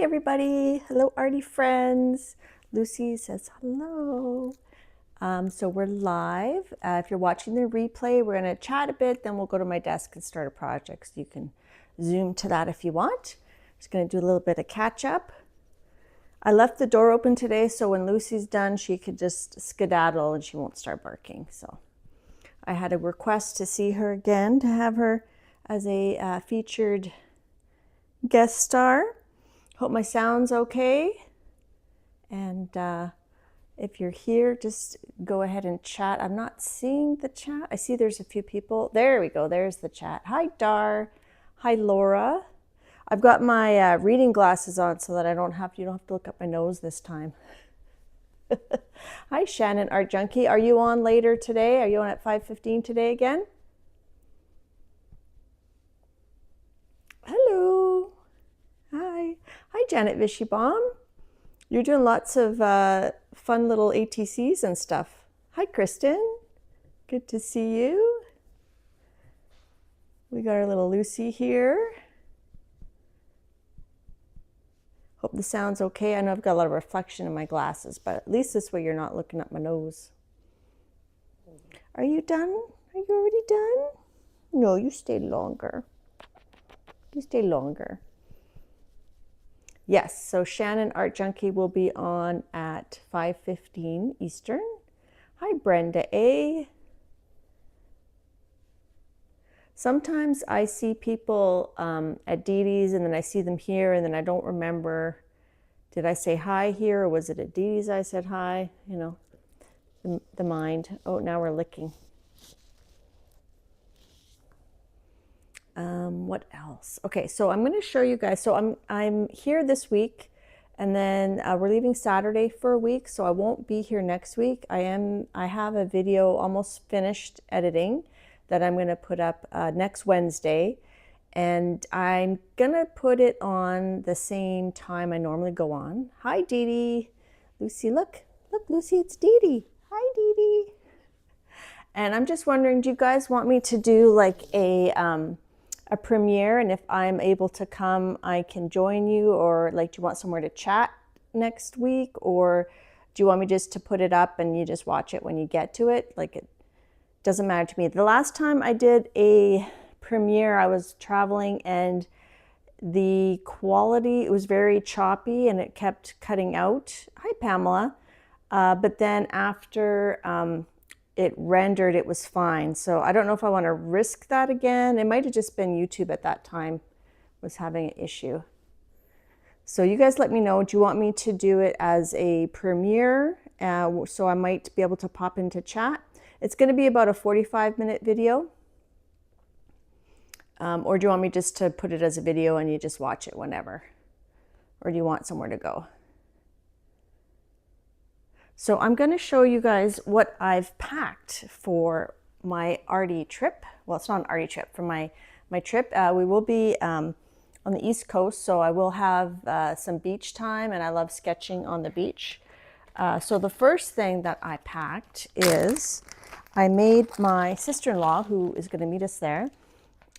everybody. Hello, arty friends. Lucy says hello. So we're live. If you're watching the replay, we're going to chat a bit, then we'll go to my desk and start a project. So you can zoom to that if you want. Just going to do a little bit of catch up. I left the door open today, so when Lucy's done, she could just skedaddle and she won't start barking. So I had a request to see her again, to have her as a featured guest star. Hope my sound's okay. And if you're here, just go ahead and chat. I'm not seeing the chat. I see there's a few people. There we go. There's the chat. Hi, Dar. Hi, Laura. I've got my reading glasses on so that you don't have to look up my nose this time. Hi, Shannon Art Junkie. Are you on later today? Are you on at 5:15 today again? Hello. Hi. Hi, Janet Vishybaum. You're doing lots of fun little ATCs and stuff. Hi, Kristen. Good to see you. We got our little Lucy here. Hope the sound's okay. I know I've got a lot of reflection in my glasses, but at least this way you're not looking at my nose. Are you done? Are you already done? No, you stay longer. You stay longer. Yes, so Shannon Art Junkie will be on at 5:15 Eastern. Hi, Brenda A. Sometimes I see people at Dee Dee's and then I see them here and then I don't remember, did I say hi here or was it at Dee Dee's I said hi? You know, the mind. Oh, now we're licking. What else? Okay, so I'm going to show you guys. So I'm here this week, and then we're leaving Saturday for a week, so I won't be here next week. I have a video almost finished editing that I'm going to put up next Wednesday, and I'm going to put it on the same time I normally go on. Hi, Dee Dee. Lucy, look, Lucy, it's Dee Dee. Hi, Dee Dee. And I'm just wondering, do you guys want me to do like a premiere, and if I'm able to come I can join you, or like do you want somewhere to chat next week, or do you want me just to put it up and you just watch it when you get to it? Like, it doesn't matter to me. The last time I did a premiere I was traveling and the quality, it was very choppy and it kept cutting out. Hi, Pamela. But then after it rendered, it was fine. So I don't know if I want to risk that again. It might have just been YouTube at that time was having an issue. So you guys let me know. Do you want me to do it as a premiere? So I might be able to pop into chat. It's going to be about a 45-minute video. Or do you want me just to put it as a video and you just watch it whenever? Or do you want somewhere to go? So I'm going to show you guys what I've packed for my arty trip. Well, it's not an arty trip. For my trip, we will be on the East Coast, so I will have some beach time, and I love sketching on the beach. So the first thing that I packed is I made my sister-in-law, who is going to meet us there,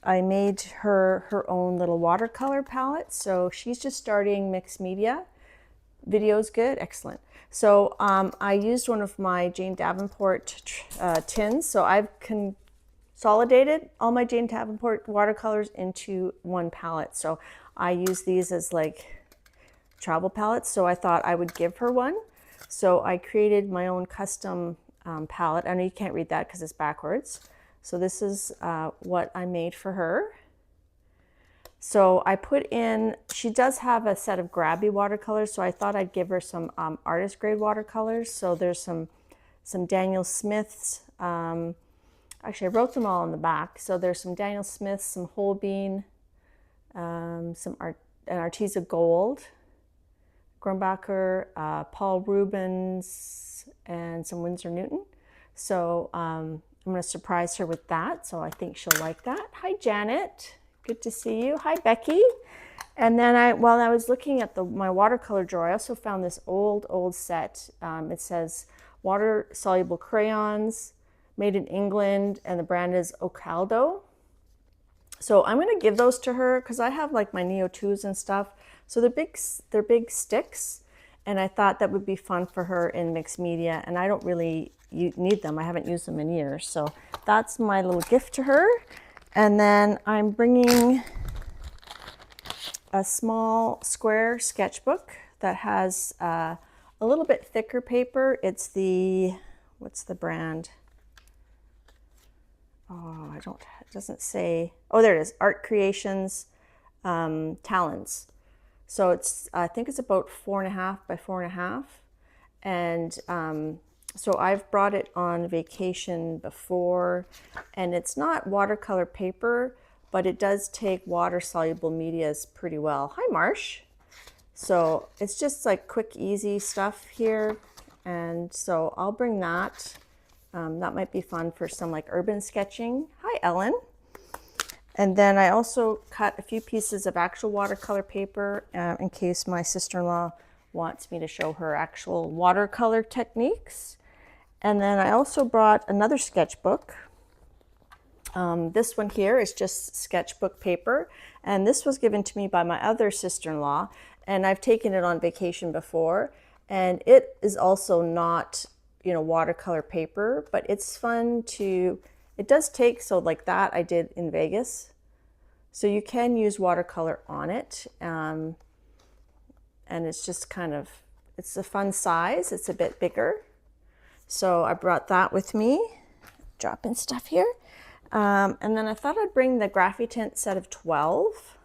I made her own little watercolor palette. So she's just starting mixed media. Video's good? Excellent. So I used one of my Jane Davenport tins. So I've consolidated all my Jane Davenport watercolors into one palette. So I use these as like travel palettes. So I thought I would give her one. So I created my own custom palette. I know you can't read that because it's backwards. So this is what I made for her. So I put in, she does have a set of grabby watercolors, so I thought I'd give her some artist grade watercolors. So there's some Daniel Smith's, actually I wrote them all on the back. So there's some Daniel Smith's, some Holbein, an Arteza Gold, Grumbacher, Paul Rubens, and some Winsor Newton. So I'm going to surprise her with that, so I think she'll like that. Hi, Janet. Good to see you. Hi, Becky. And then while I was looking at my watercolor drawer, I also found this old set. It says water-soluble crayons, made in England, and the brand is Ocaldo. So I'm going to give those to her because I have like my Neo 2s and stuff. So they're big sticks, and I thought that would be fun for her in mixed media, and I don't really need them. I haven't used them in years. So that's my little gift to her. And then I'm bringing a small square sketchbook that has a little bit thicker paper. It's the, what's the brand? Oh, it doesn't say. Oh, there it is. Art Creations Talons. So it's, I think it's about 4.5 by 4.5. And so I've brought it on vacation before, and it's not watercolor paper, but it does take water soluble medias pretty well. Hi, Marsh. So it's just like quick, easy stuff here. And so I'll bring that. That might be fun for some like urban sketching. Hi, Ellen. And then I also cut a few pieces of actual watercolor paper in case my sister-in-law wants me to show her actual watercolor techniques. And then I also brought another sketchbook. This one here is just sketchbook paper, and this was given to me by my other sister-in-law, and I've taken it on vacation before, and it is also not, you know, watercolor paper, but it's fun to, it does take, so like that I did in Vegas, so you can use watercolor on it, and it's just kind of, it's a fun size, it's a bit bigger. So I brought that with me, dropping stuff here. And then I thought I'd bring the Graphitint set of 12.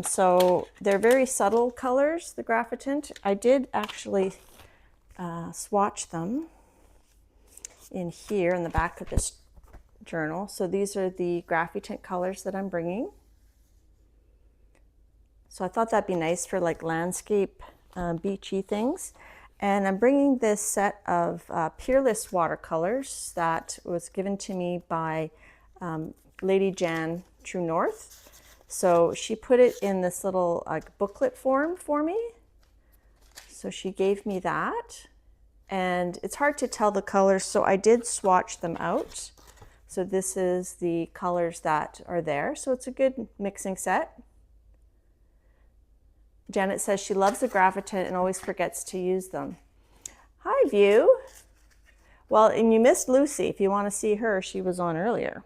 So they're very subtle colors, the Graphitint. I did actually swatch them in here in the back of this journal. So these are the Graphitint colors that I'm bringing. So I thought that'd be nice for like landscape, beachy things. And I'm bringing this set of Peerless watercolors that was given to me by Lady Jan True North. So she put it in this little booklet form for me. So she gave me that. And it's hard to tell the colors, so I did swatch them out. So this is the colors that are there. So it's a good mixing set. Janet says she loves the Graphitint and always forgets to use them. Hi, View. Well, and you missed Lucy. If you want to see her, she was on earlier.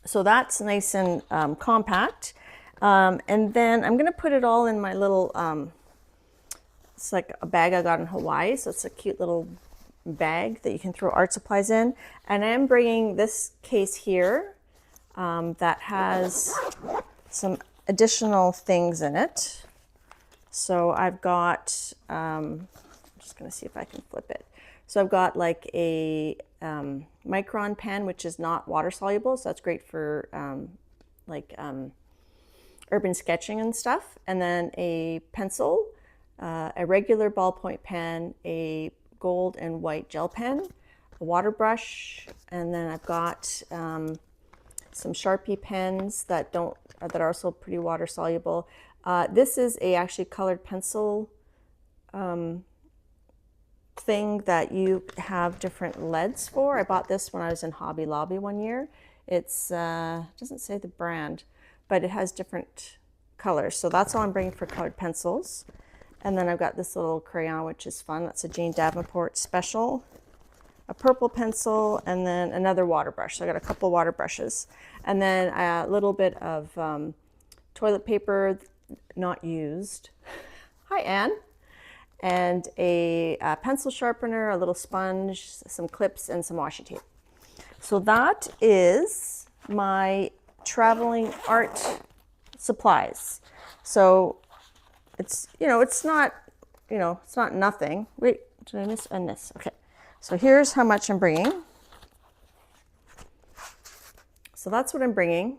So that's nice and compact. And then I'm going to put it all in my little, it's like a bag I got in Hawaii. So it's a cute little bag that you can throw art supplies in. And I am bringing this case here that has some additional things in it. So I've got, I'm just going to see if I can flip it. So I've got like a micron pen, which is not water soluble. So that's great for urban sketching and stuff. And then a pencil, a regular ballpoint pen, a gold and white gel pen, a water brush, and then I've got some Sharpie pens that are also pretty water soluble. This is a actually colored pencil thing that you have different leads for. I bought this when I was in Hobby Lobby one year. It's doesn't say the brand, but it has different colors. So that's all I'm bringing for colored pencils. And then I've got this little crayon, which is fun. That's a Jane Davenport special. A purple pencil, and then another water brush. So I got a couple water brushes. And then a little bit of toilet paper, not used. Hi, Anne. And a pencil sharpener, a little sponge, some clips, and some washi tape. So that is my traveling art supplies. So it's, it's not, it's not nothing. Wait, did I miss this? Okay. So here's how much I'm bringing. So that's what I'm bringing.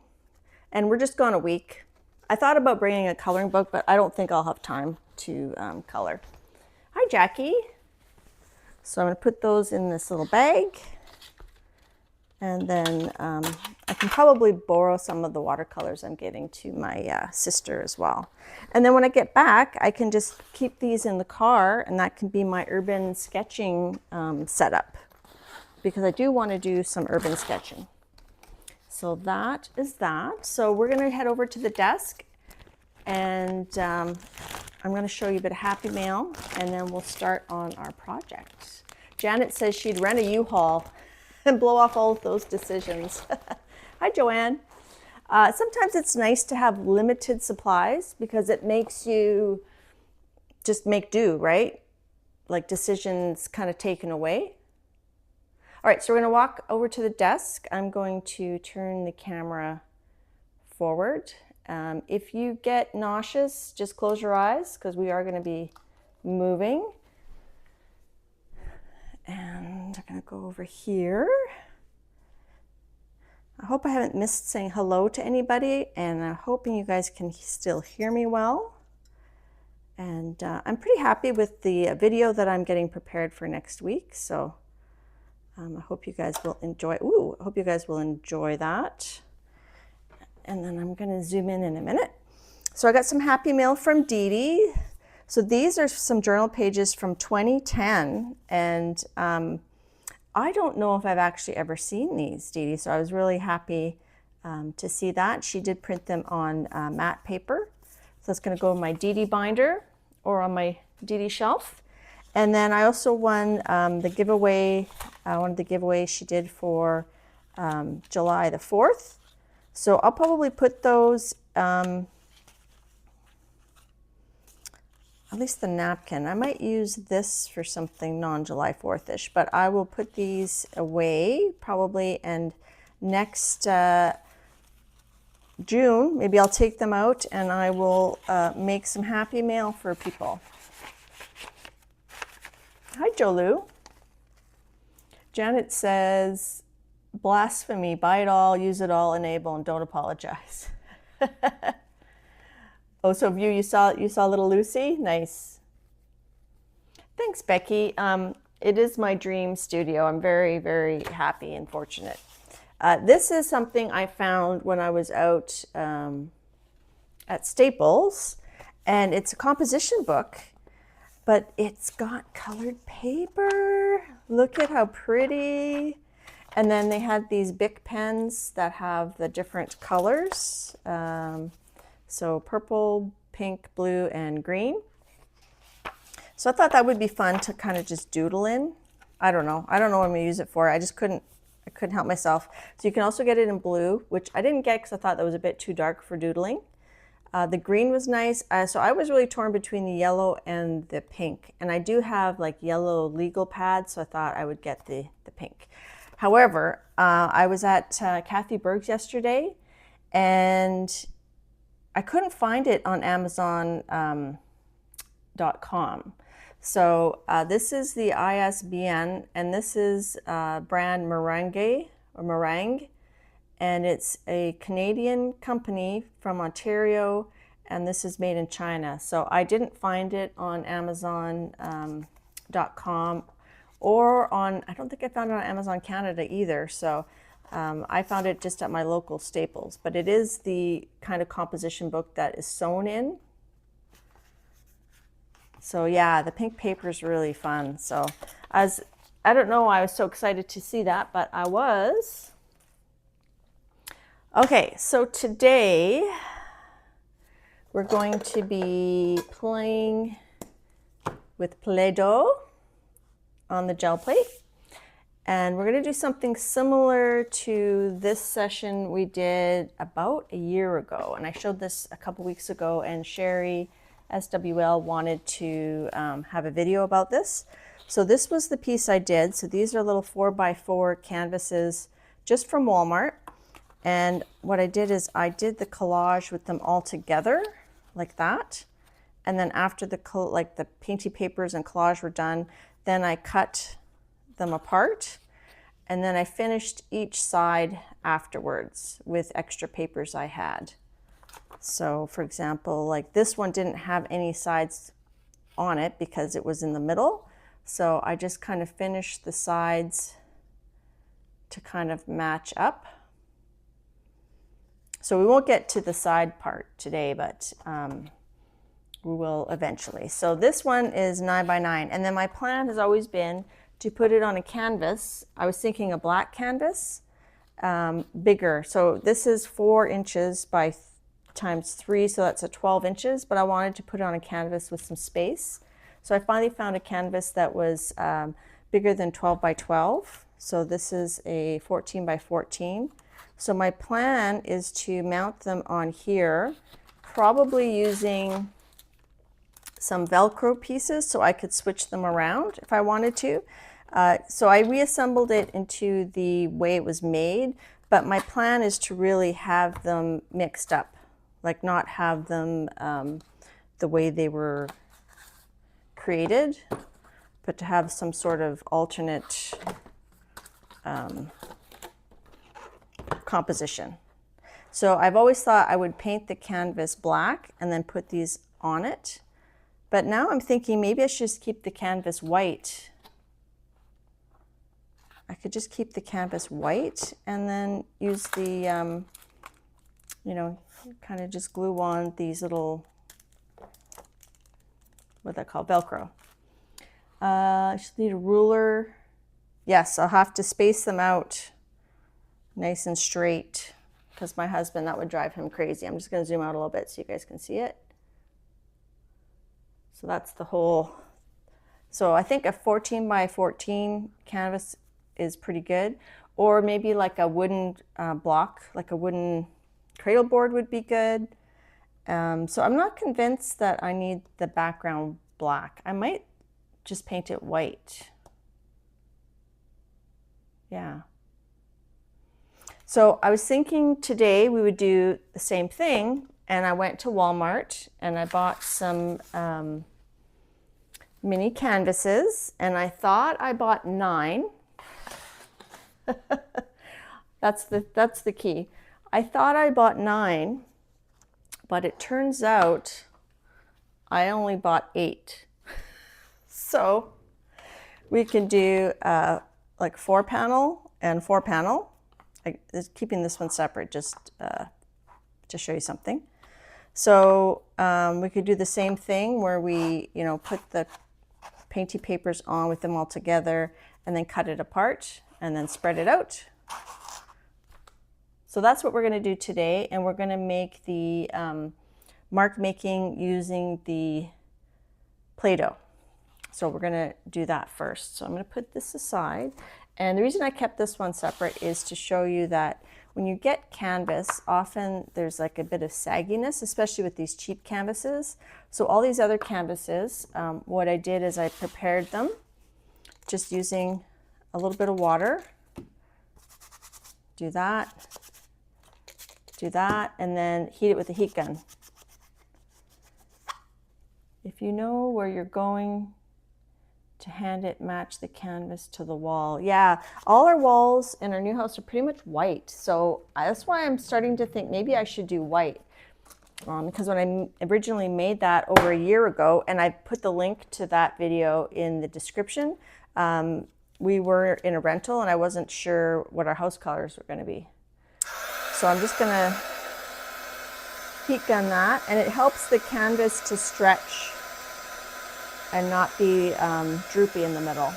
And we're just gone a week. I thought about bringing a coloring book, but I don't think I'll have time to color. Hi, Jackie. So I'm going to put those in this little bag. And then I can probably borrow some of the watercolors I'm getting to my sister as well. And then when I get back, I can just keep these in the car, and that can be my urban sketching setup, because I do want to do some urban sketching. So that is that. So we're going to head over to the desk, and I'm going to show you a bit of happy mail, and then we'll start on our project. Janet says she'd rent a U-Haul and blow off all of those decisions. Hi, Joanne. Sometimes it's nice to have limited supplies because it makes you just make do, right? Like decisions kind of taken away. All right, so we're going to walk over to the desk. I'm going to turn the camera forward. If you get nauseous, just close your eyes because we are going to be moving. And I'm going to go over here. I hope I haven't missed saying hello to anybody, and I'm hoping you guys can still hear me well. And I'm pretty happy with the video that I'm getting prepared for next week. So I hope you guys will enjoy. I hope you guys will enjoy that. And then I'm going to zoom in a minute. So I got some happy mail from Dee Dee. So these are some journal pages from 2010, and I don't know if I've actually ever seen these, Dee Dee. So I was really happy to see that. She did print them on matte paper. So it's going to go in my Dee Dee binder or on my Dee Dee shelf. And then I also won the giveaway, one of the giveaways she did for July the 4th. So I'll probably put those, at least the napkin. I might use this for something non-July 4th-ish, but I will put these away probably, and next June, maybe I'll take them out and I will make some happy mail for people. Hi, Jolu. Janet says, blasphemy, buy it all, use it all, enable, and don't apologize. Oh, so you saw little Lucy? Nice. Thanks, Becky. It is my dream studio. I'm very, very happy and fortunate. This is something I found when I was out at Staples, and it's a composition book, but it's got colored paper. Look at how pretty. And then they had these Bic pens that have the different colors. So purple, pink, blue, and green. So I thought that would be fun to kind of just doodle in. I don't know what I'm gonna use it for. I couldn't help myself. So you can also get it in blue, which I didn't get because I thought that was a bit too dark for doodling. The green was nice. So I was really torn between the yellow and the pink. And I do have like yellow legal pads, so I thought I would get the pink. However, I was at Kathy Berg's yesterday, and I couldn't find it on Amazon.com. So this is the ISBN, and this is brand Meringue, and it's a Canadian company from Ontario, and this is made in China. So I didn't find it on Amazon.com or on, I don't think I found it on Amazon Canada either. So I found it just at my local Staples, but it is the kind of composition book that is sewn in. So yeah, the pink paper is really fun. So I don't know why I was so excited to see that, but I was. Okay, so today we're going to be playing with Play-Doh on the gel plate. And we're going to do something similar to this session we did about a year ago. And I showed this a couple weeks ago, and Sherry SWL wanted to have a video about this. So this was the piece I did. So these are little 4x4 canvases just from Walmart. And what I did is I did the collage with them all together like that. And then after the painty papers and collage were done, then I cut them apart, and then I finished each side afterwards with extra papers I had. So for example, like this one didn't have any sides on it because it was in the middle. So I just kind of finished the sides to kind of match up. So we won't get to the side part today, but we will eventually. So this one is 9x9, and then my plan has always been to put it on a canvas. I was thinking a black canvas, bigger. So this is 4 inches by times 3, so that's a 12 inches, but I wanted to put it on a canvas with some space. So I finally found a canvas that was bigger than 12 by 12. So this is a 14 by 14. So my plan is to mount them on here, probably using some Velcro pieces so I could switch them around if I wanted to. So I reassembled it into the way it was made, but my plan is to really have them mixed up, like not have them the way they were created, but to have some sort of alternate composition. So I've always thought I would paint the canvas black and then put these on it, but now I'm thinking maybe I should just keep the canvas white. I could just keep the canvas white and then use the, you know, kind of just glue on these little, what they call Velcro. I just need a ruler. Yes, I'll have to space them out nice and straight because my husband, that would drive him crazy. I'm just going to zoom out a little bit so you guys can see it. So that's the whole. So I think a 14 by 14 canvas is pretty good, or maybe like a wooden block, like a wooden cradle board would be good. So I'm not convinced that I need the background black. I might just paint it white. Yeah. So I was thinking today we would do the same thing, and I went to Walmart and I bought some mini canvases, and I thought I bought 9. That's the key. I thought I bought 9, but it turns out I only bought 8. So we can do like 4 panel and 4 panel. Keeping this one separate just to show you something. So we could do the same thing where we, you know, put the painty papers on with them all together and then cut it apart and then spread it out. So that's what we're going to do today, and we're going to make the mark making using the Play-Doh. So we're going to do that first. So I'm going to put this aside, and the reason I kept this one separate is to show you that when you get canvas, often there's like a bit of sagginess, especially with these cheap canvases. So all these other canvases, what I did is I prepared them just using a little bit of water. Do that, and then heat it with a heat gun. If you know where you're going to hand it, match the canvas to the wall. Yeah, all our walls in our new house are pretty much white. So that's why I'm starting to think maybe I should do white. Because when I originally made that over a year ago, and I put the link to that video in the description, we were in a rental and I wasn't sure what our house colors were going to be. So I'm just going to heat gun that, and it helps the canvas to stretch and not be droopy in the middle.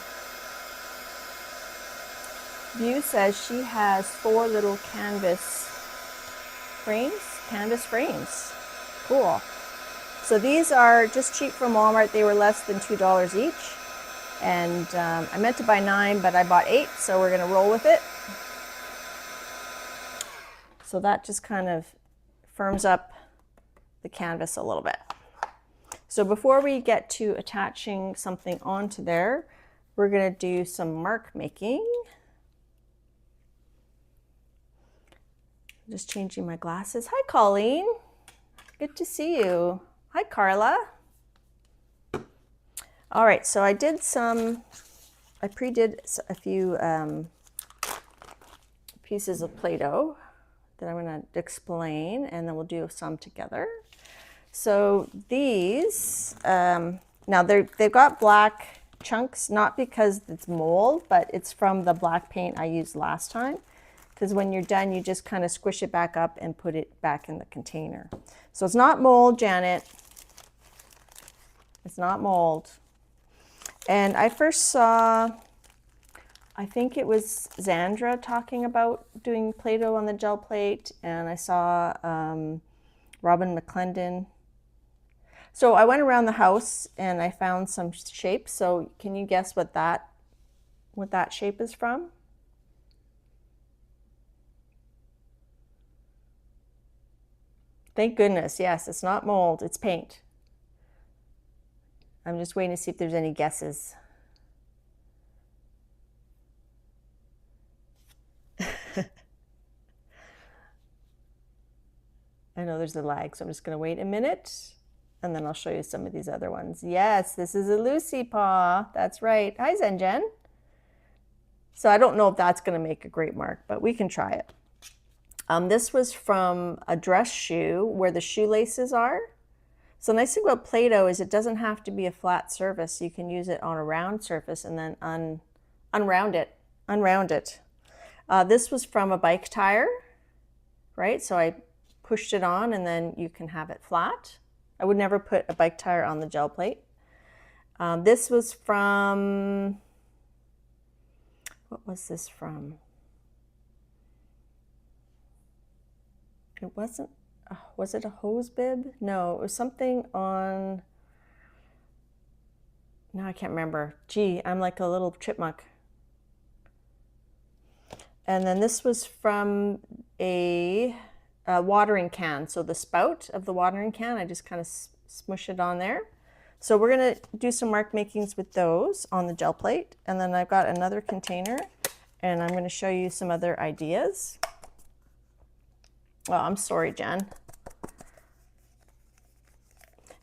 View says she has 4 little canvas frames. Cool. So these are just cheap from Walmart. They were less than $2 each. And I meant to buy 9, but I bought 8, so we're going to roll with it. So that just kind of firms up the canvas a little bit. So before we get to attaching something onto there, we're going to do some mark making. Just changing my glasses. Hi, Colleen. Good to see you. Hi, Carla. All right, so I pre-did a few pieces of Play-Doh that I'm going to explain, and then we'll do some together. So these, now they've got black chunks, not because it's mold, but it's from the black paint I used last time. Because when you're done, you just kind of squish it back up and put it back in the container. So it's not mold, Janet. It's not mold. And I first saw I think it was Zandra talking about doing Play-Doh on the gel plate, and I saw Robin McClendon. So I went around the house and I found some shapes. So can you guess what that shape is from? Thank goodness. Yes, it's not mold, it's paint. I'm just waiting to see if there's any guesses. I know there's a lag, so I'm just going to wait a minute and then I'll show you some of these other ones. Yes, this is a Lucy paw. That's right. Hi, Zenjen. So I don't know if that's going to make a great mark, but we can try it. This was from a dress shoe where the shoelaces are. So the nice thing about Play-Doh is it doesn't have to be a flat surface. You can use it on a round surface and then unround it. This was from a bike tire, right? So I pushed it on and then you can have it flat. I would never put a bike tire on the gel plate. This was from, what was this from? It wasn't, was it a hose bib? No, it was something on, no, I can't remember. Gee, I'm like a little chipmunk. And then this was from a watering can. So the spout of the watering can, I just kind of smush it on there. So we're gonna do some mark makings with those on the gel plate. And then I've got another container and I'm gonna show you some other ideas. Oh, I'm sorry, Jen.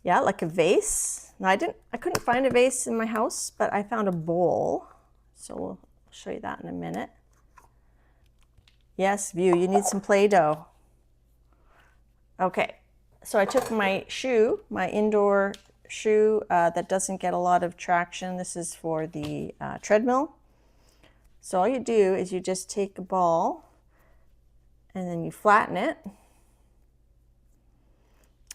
Yeah, like a vase. Now I couldn't find a vase in my house, but I found a bowl. So we'll show you that in a minute. Yes, View, you need some Play-Doh. Okay, so I took my shoe, my indoor shoe that doesn't get a lot of traction. This is for the treadmill. So all you do is you just take a ball and then you flatten it.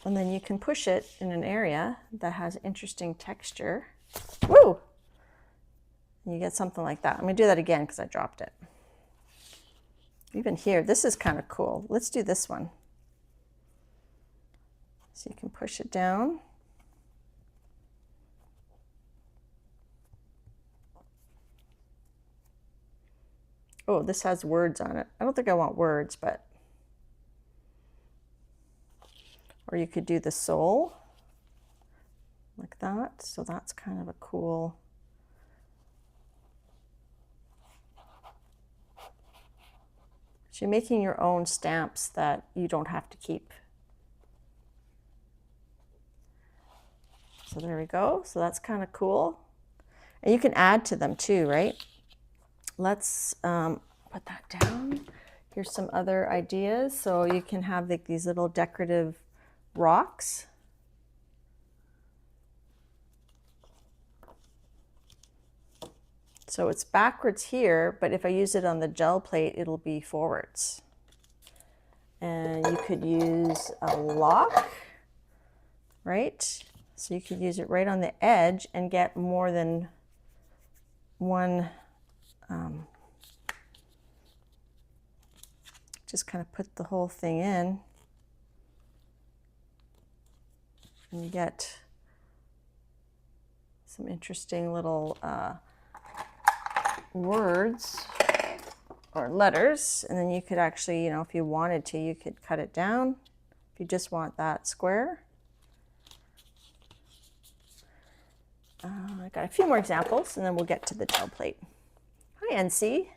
And then you can push it in an area that has interesting texture. Woo! And you get something like that. I'm gonna do that again because I dropped it. Even here, this is kind of cool. Let's do this one. So you can push it down. Oh, this has words on it. I don't think I want words, but. Or you could do the sole like that. So that's kind of a cool. So you're making your own stamps that you don't have to keep. So there we go. So that's kind of cool. And you can add to them too, right? Let's put that down. Here's some other ideas. So you can have like these little decorative rocks. So it's backwards here, but if I use it on the gel plate, it'll be forwards. And you could use a lock, right? So you could use it right on the edge and get more than one, just kind of put the whole thing in. And you get some interesting little words or letters, and then you could actually, you know, if you wanted to, you could cut it down if you just want that square. I got a few more examples and then we'll get to the gel plate. Hi, NC.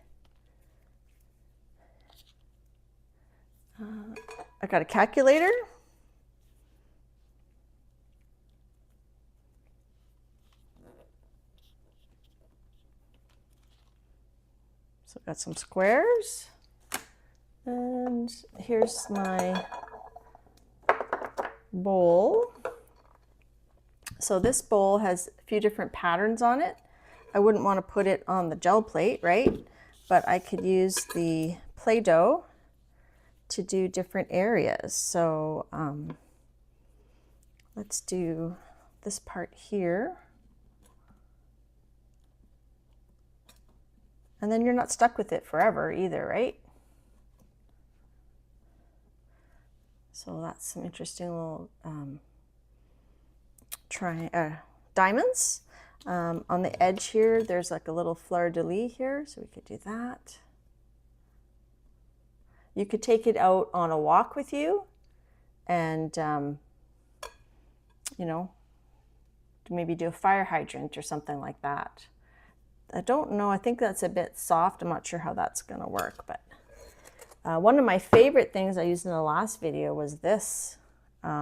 I got a calculator. So I've got some squares, and here's my bowl. So this bowl has a few different patterns on it. I wouldn't want to put it on the gel plate, right? But I could use the Play-Doh to do different areas. So let's do this part here. And then you're not stuck with it forever either, right? So that's some interesting little diamonds. On the edge here, there's like a little fleur-de-lis here, so we could do that. You could take it out on a walk with you and, you know, maybe do a fire hydrant or something like that. I don't know, I think that's a bit soft. I'm not sure how that's gonna work, but one of my favorite things I used in the last video was this.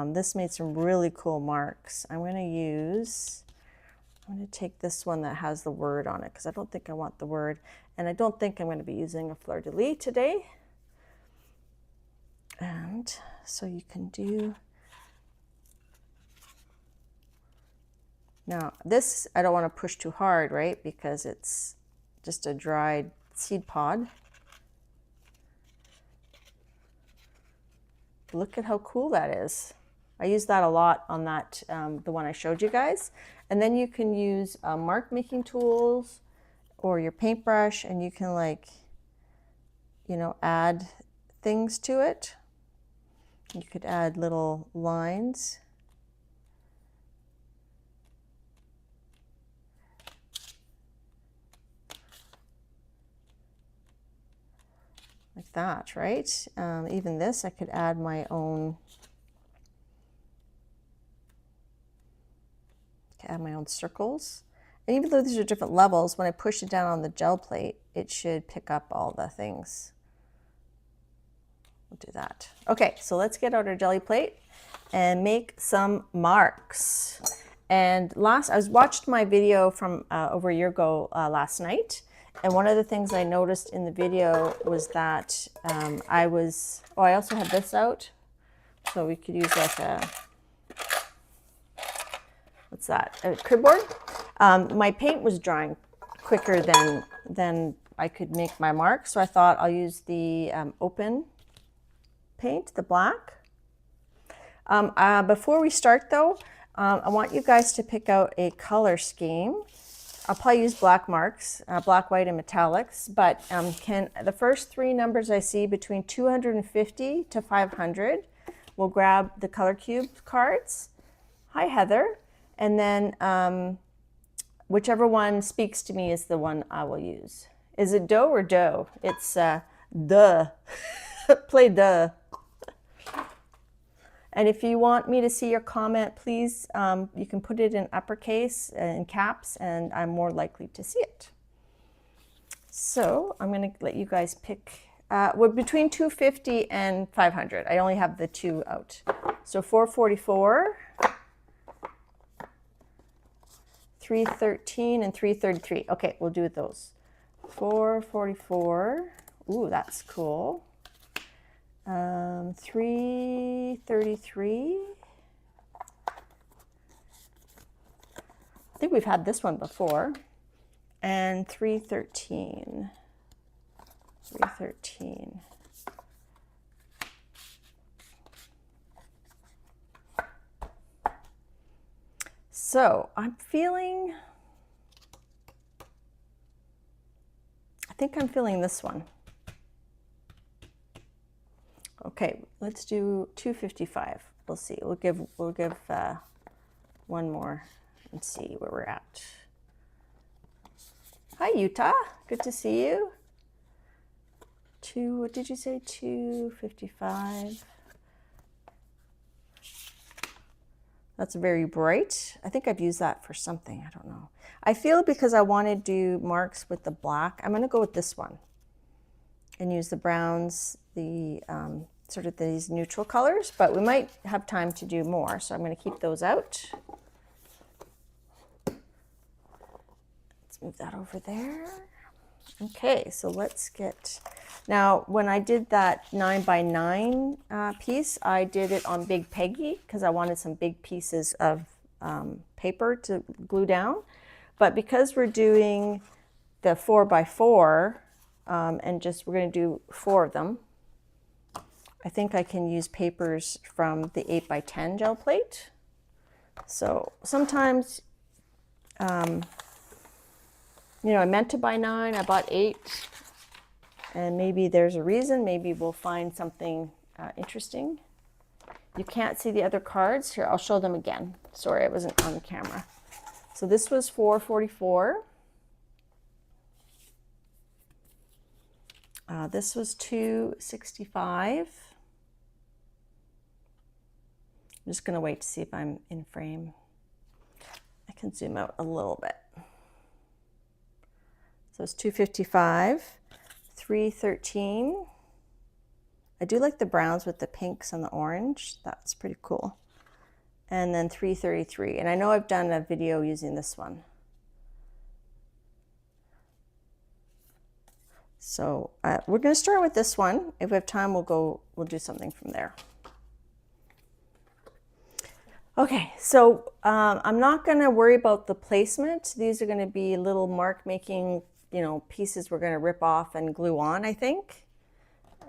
This made some really cool marks. I'm gonna take this one that has the word on it because I don't think I want the word, and I don't think I'm gonna be using a fleur-de-lis today. And so you can do, now this I don't want to push too hard, right? Because it's just a dried seed pod. Look at how cool that is. I use that a lot on that, the one I showed you guys. And then you can use mark making tools or your paintbrush, and you can, like, you know, add things to it. You could add little lines. Like that, right? Even this, I could add my own, circles. And even though these are different levels, when I push it down on the gel plate, it should pick up all the things. We'll do that. Okay, so let's get out our jelly plate and make some marks. And I watched my video from over a year ago last night, and one of the things I noticed in the video was that I also had this out, so we could use like a, what's that, a crib board. My paint was drying quicker than I could make my mark, so I thought I'll use the open paint, the black. Before we start though, I want you guys to pick out a color scheme. I'll probably use black marks, black, white, and metallics, but the first three numbers I see between 250 to 500, we'll grab the color cube cards. Hi, Heather. And then whichever one speaks to me is the one I will use. Is it dough or dough? It's duh. Play-Doh. And if you want me to see your comment, please, you can put it in uppercase, in caps, and I'm more likely to see it. So I'm going to let you guys pick, between 250 and 500. I only have the two out. So 444, 313, and 333. Okay, we'll do those. 444. Ooh, that's cool. 333. I think we've had this one before. And 313. 313. So I think I'm feeling this one. Okay, let's do 255. We'll see. We'll give one more and see where we're at. Hi, Utah. Good to see you. What did you say? 255. That's very bright. I think I've used that for something. I don't know. I feel because I want to do marks with the black, I'm going to go with this one and use the browns, the sort of these neutral colors, but we might have time to do more, so I'm going to keep those out. Let's move that over there. Okay, so let's get, now when I did that 9x9 piece, I did it on Big Peggy because I wanted some big pieces of paper to glue down, but because we're doing the 4x4 and we're going to do 4 of them, I think I can use papers from the 8x10 gel plate. So sometimes You know, I meant to buy 9, I bought 8, and maybe there's a reason. Maybe we'll find something interesting. You can't see the other cards. Here, I'll show them again. Sorry, I wasn't on camera. So this was $4.44. This was $2.65. I'm just going to wait to see if I'm in frame. I can zoom out a little bit. So it's $2.55, $3.13. I do like the browns with the pinks and the orange. That's pretty cool. And then $3.33. And I know I've done a video using this one. So we're going to start with this one. If we have time, we'll do something from there. Okay, so I'm not going to worry about the placement. These are going to be little mark making, you know, pieces we're going to rip off and glue on, I think.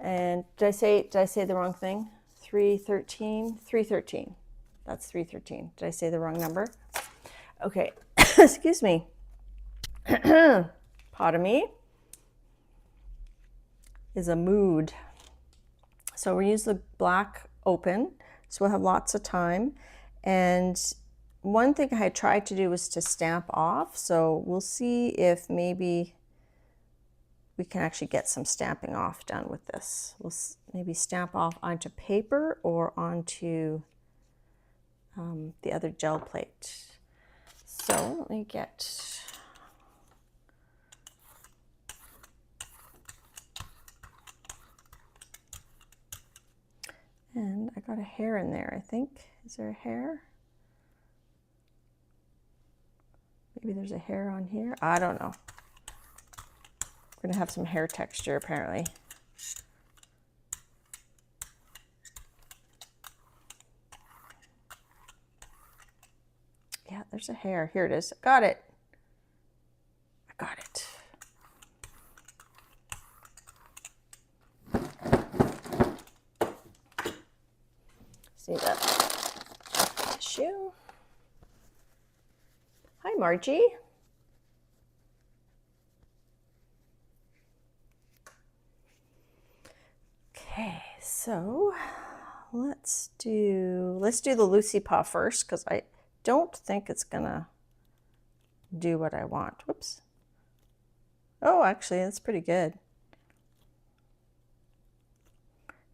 And did I say the wrong thing? 313, 313. That's 313. Did I say the wrong number? Okay, excuse me. Pardon me. Is a mood. So we use the black open, so we'll have lots of time. And one thing I tried to do was to stamp off, so we'll see if maybe we can actually get some stamping off done with this. We'll maybe stamp off onto paper or onto the other gel plate. So let me get... And I got a hair in there, I think. Is there a hair? Maybe there's a hair on here. I don't know. We're going to have some hair texture, apparently. Yeah, there's a hair. Here it is. Got it. I got it. See that tissue. Hi, Margie. Okay, so let's do the Lucy Paw first, because I don't think it's gonna do what I want. Whoops. Oh, actually, that's pretty good.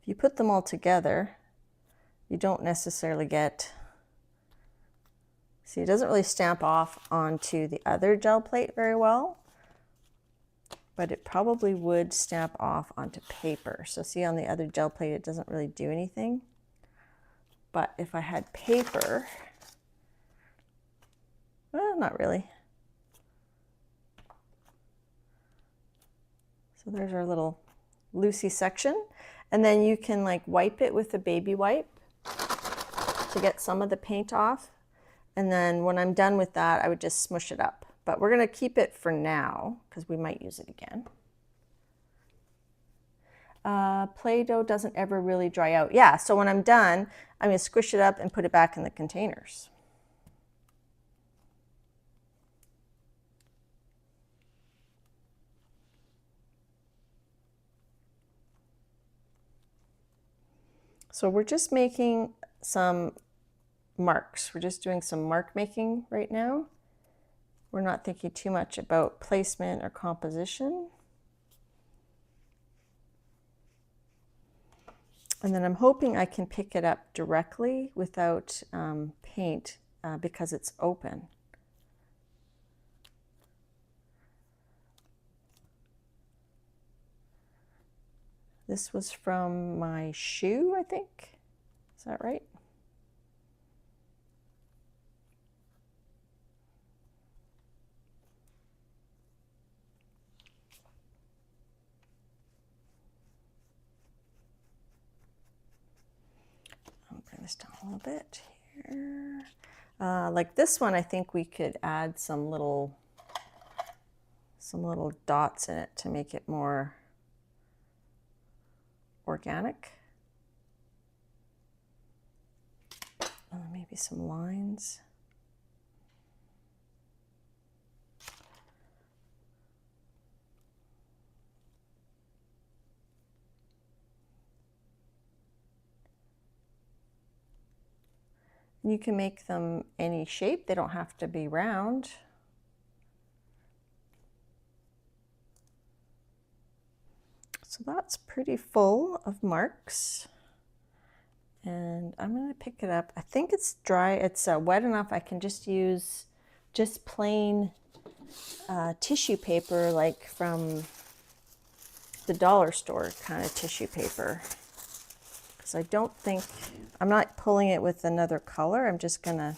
If you put them all together, you don't necessarily get, see, it doesn't really stamp off onto the other gel plate very well, but it probably would stamp off onto paper. So see, on the other gel plate, it doesn't really do anything. But if I had paper, well, not really. So there's our little Lucy section. And then you can like wipe it with a baby wipe to get some of the paint off. And then when I'm done with that, I would just smush it up. But we're going to keep it for now because we might use it again. Play-Doh doesn't ever really dry out. Yeah, so when I'm done, I'm going to squish it up and put it back in the containers. So we're just making some marks. We're just doing some mark making right now. We're not thinking too much about placement or composition. And then I'm hoping I can pick it up directly without paint because it's open. This was from my shoe, I think. Is that right? I'll bring this down a little bit here. Like this one, I think we could add some little dots in it to make it more organic. Maybe some lines. You can make them any shape. They don't have to be round. So that's pretty full of marks. And I'm going to pick it up. I think it's dry. It's wet enough. I can just use just plain tissue paper, like from the dollar store kind of tissue paper. Because I don't think, I'm not pulling it with another color. I'm just going to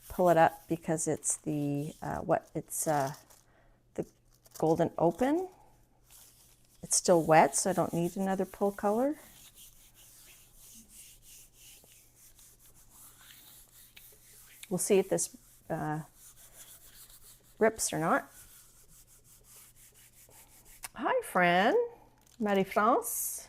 pull it up because it's the, the Golden Open. It's still wet, so I don't need another pull color. We'll see if this rips or not. Hi, Fran. Marie-France.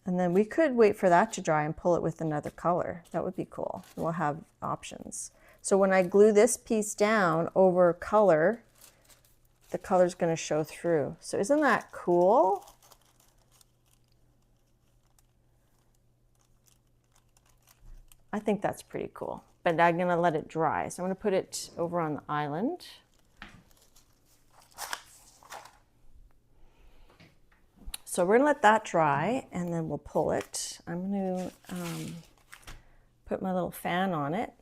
And then we could wait for that to dry and pull it with another color. That would be cool. We'll have options. So when I glue this piece down over color, the color's going to show through. So isn't that cool? I think that's pretty cool, but I'm going to let it dry. So I'm going to put it over on the island. So we're going to let that dry and then we'll pull it. I'm going to put my little fan on it.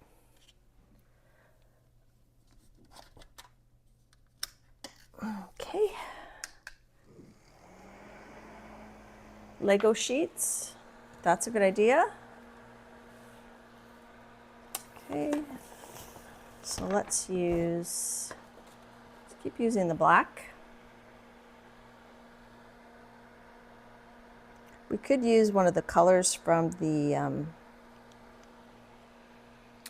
Okay. Lego sheets. That's a good idea. Okay, so let's keep using the black. We could use one of the colors from the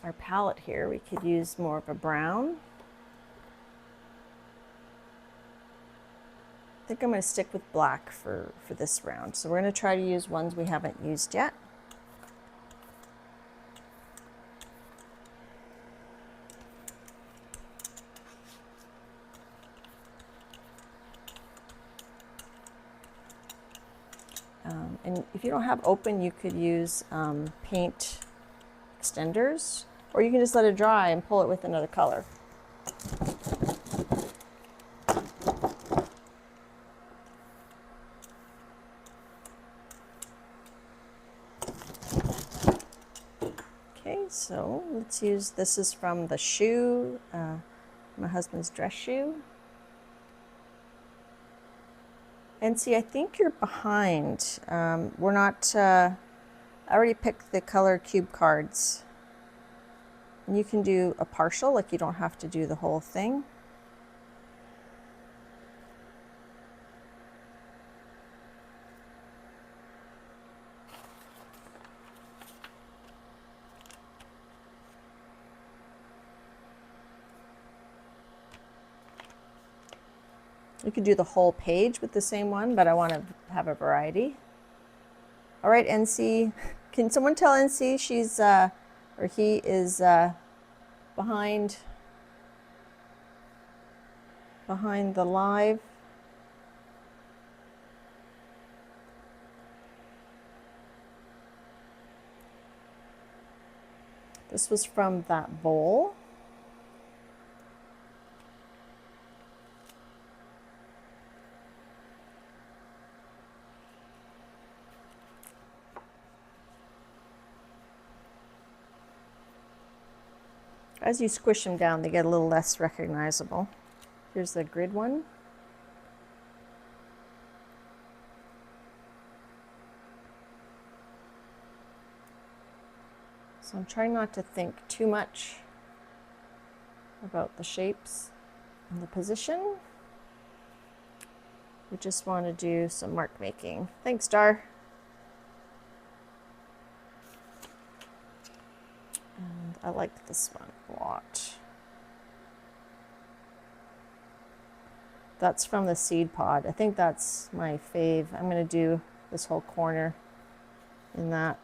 our palette here. We could use more of a brown. I think I'm going to stick with black for this round. So we're going to try to use ones we haven't used yet. And if you don't have open, you could use paint extenders, or you can just let it dry and pull it with another color. Okay, so let's use, this is from the shoe, my husband's dress shoe. And see, I think you're behind. We're not, I already picked the color cube cards. And you can do a partial, like you don't have to do the whole thing. You could do the whole page with the same one, but I want to have a variety. All right, NC, can someone tell NC she's, or he is behind the live? This was from that bowl. As you squish them down, they get a little less recognizable. Here's the grid one. So I'm trying not to think too much about the shapes and the position. We just want to do some mark making. Thanks, Dar. And I like this one a lot. That's from the seed pod. I think that's my fave. I'm going to do this whole corner in that.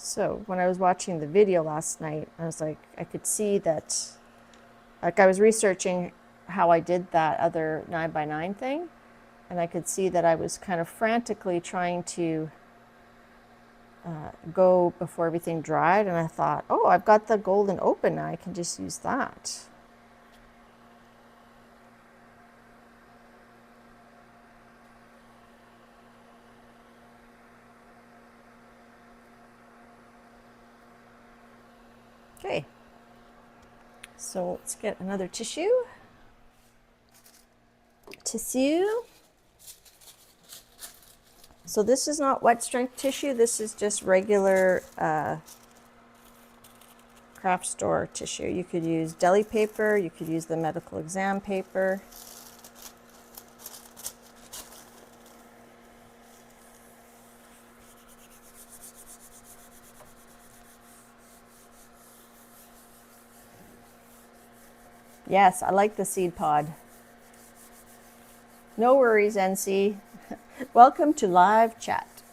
So when I was watching the video last night, I was like, I could see that, like I was researching how I did that other 9x9 thing, and I could see that I was kind of frantically trying to go before everything dried, and I thought, oh, I've got the golden open now, I can just use that. Okay, so let's get another tissue. So this is not wet strength tissue, this is just regular craft store tissue. You could use deli paper, you could use the medical exam paper. Yes, I like the seed pod. No worries, NC. Welcome to live chat.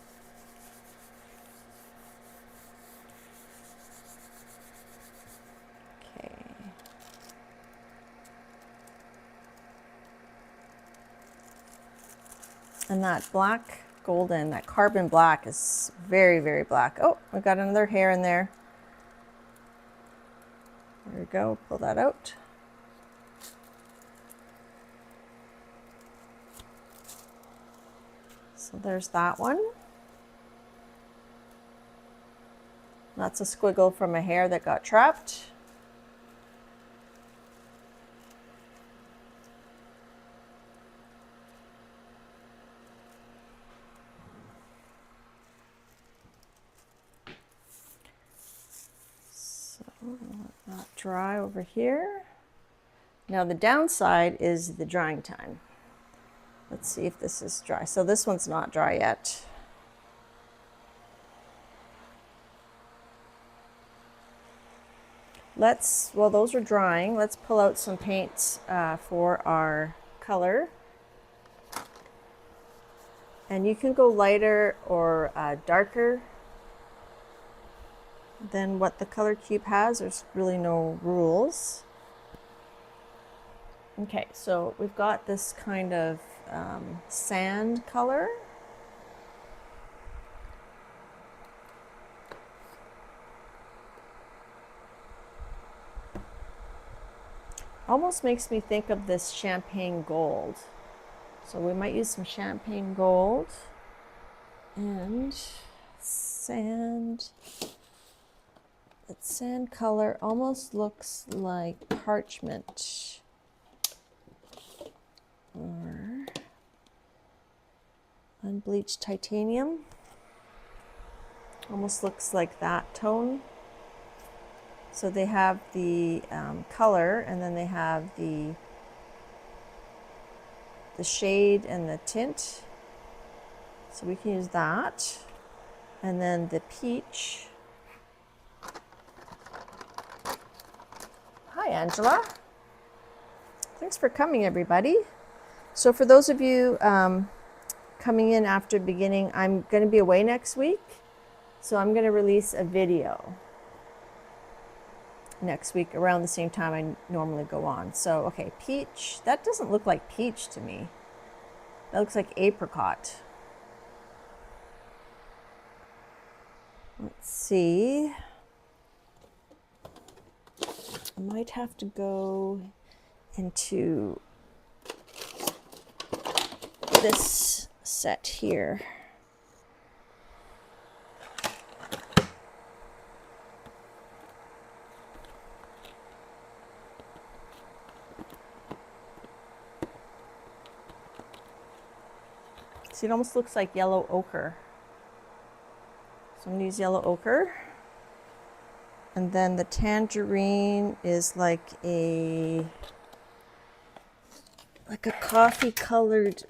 Okay. And that black golden, that carbon black is very, very black. Oh, we got another hair in there. There we go, pull that out. So there's that one. That's a squiggle from a hair that got trapped. So let that dry over here. Now the downside is the drying time. Let's see if this is dry. So this one's not dry yet. While those are drying, let's pull out some paints for our color. And you can go lighter or darker than what the color cube has. There's really no rules. Okay, so we've got this kind of sand color. Almost makes me think of this champagne gold. So we might use some champagne gold and sand. That sand color almost looks like parchment or unbleached titanium. Almost looks like that tone. So they have the color, and then they have the shade and the tint. So we can use that. And then the peach. Hi, Angela. Thanks for coming, everybody. So for those of you coming in after beginning, I'm going to be away next week. So I'm going to release a video next week around the same time I normally go on. So, okay, peach. That doesn't look like peach to me. That looks like apricot. Let's see. I might have to go into this set here. See, it almost looks like yellow ochre. So I'm going to use yellow ochre. And then the tangerine is like a coffee colored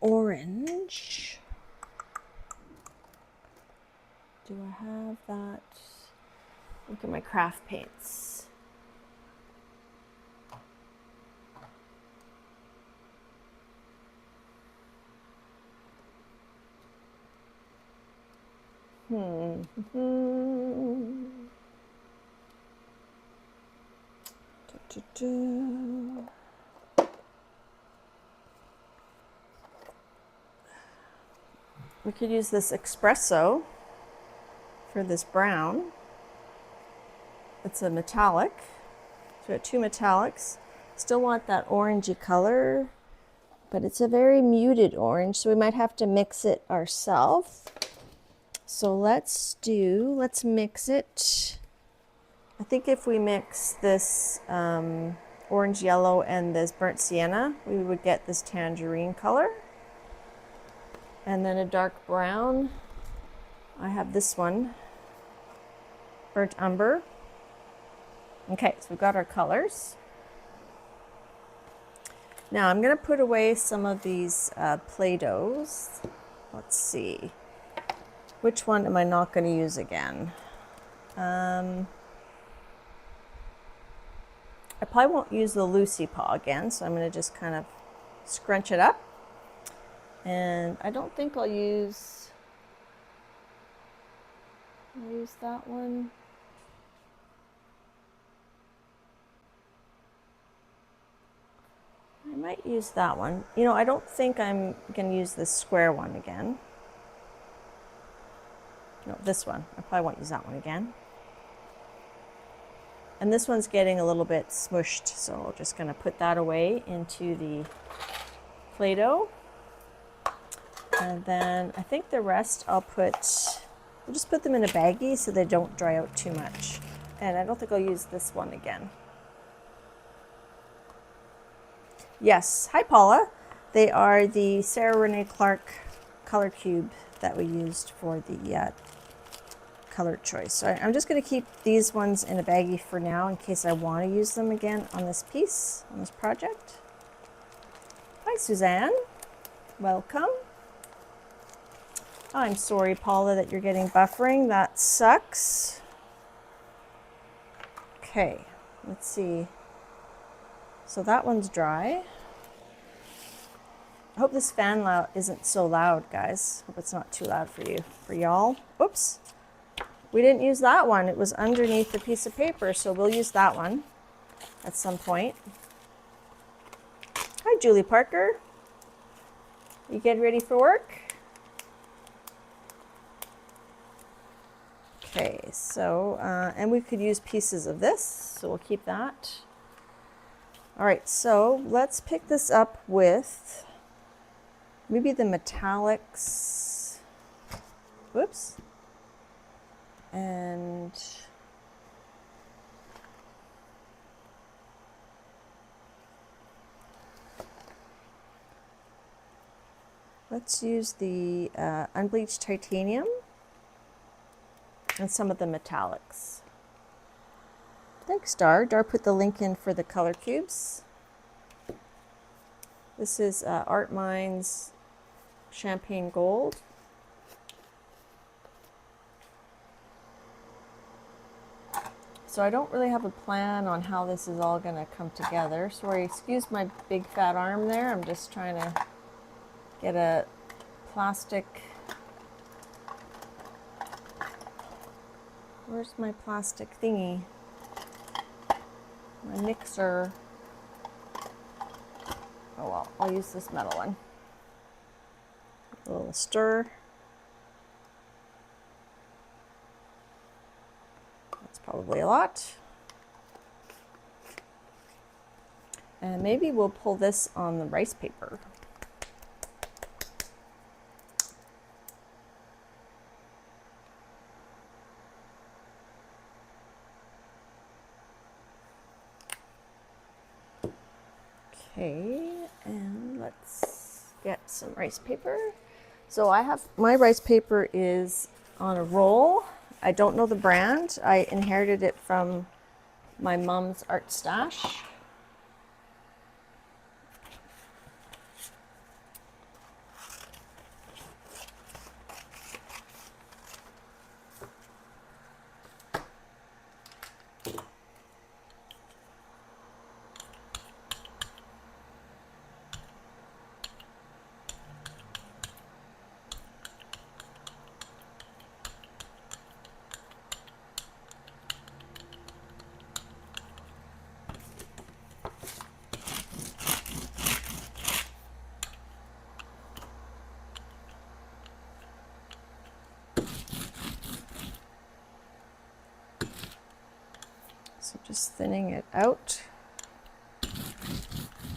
orange. Do I have that? Look at my craft paints. We could use this espresso for this brown. It's a metallic. So we got two metallics. Still want that orangey color, but it's a very muted orange, so we might have to mix it ourselves. So let's mix it. I think if we mix this orange yellow and this burnt sienna, we would get this tangerine color. And then a dark brown. I have this one, burnt umber. Okay, so we've got our colors. Now I'm going to put away some of these Play-Dohs. Let's see. Which one am I not going to use again? I probably won't use the Lucy Paw again, so I'm going to just kind of scrunch it up. And I don't think I'll use that one. I might use that one. You know, I don't think I'm going to use this square one again. No, this one. I probably won't use that one again. And this one's getting a little bit smushed, so I'm just going to put that away into the Play-Doh. And then I think the rest we'll just put them in a baggie so they don't dry out too much. And I don't think I'll use this one again. Yes, hi Paula. They are the Sarah Renee Clark color cube that we used for the color choice. So I'm just going to keep these ones in a baggie for now in case I want to use them again on this piece, on this project. Hi Suzanne, welcome. I'm sorry, Paula, that you're getting buffering. That sucks. Okay, let's see. So that one's dry. I hope this fan isn't so loud, guys. Hope it's not too loud for y'all. Oops, we didn't use that one. It was underneath the piece of paper, so we'll use that one at some point. Hi, Julie Parker. You getting ready for work? Okay, so, and we could use pieces of this, so we'll keep that. All right, so let's pick this up with maybe the metallics. Whoops. And let's use the unbleached titanium and some of the metallics. Thanks, Dar. Dar put the link in for the color cubes. This is Art Minds Champagne Gold. So I don't really have a plan on how this is all going to come together. Sorry, excuse my big fat arm there. I'm just trying to get a plastic. Where's my plastic thingy? My mixer. Oh well, I'll use this metal one. A little stir. That's probably a lot. And maybe we'll pull this on the rice paper. Okay, and let's get some rice paper. So I have, my rice paper is on a roll. I don't know the brand. I inherited it from my mom's art stash. So just thinning it out,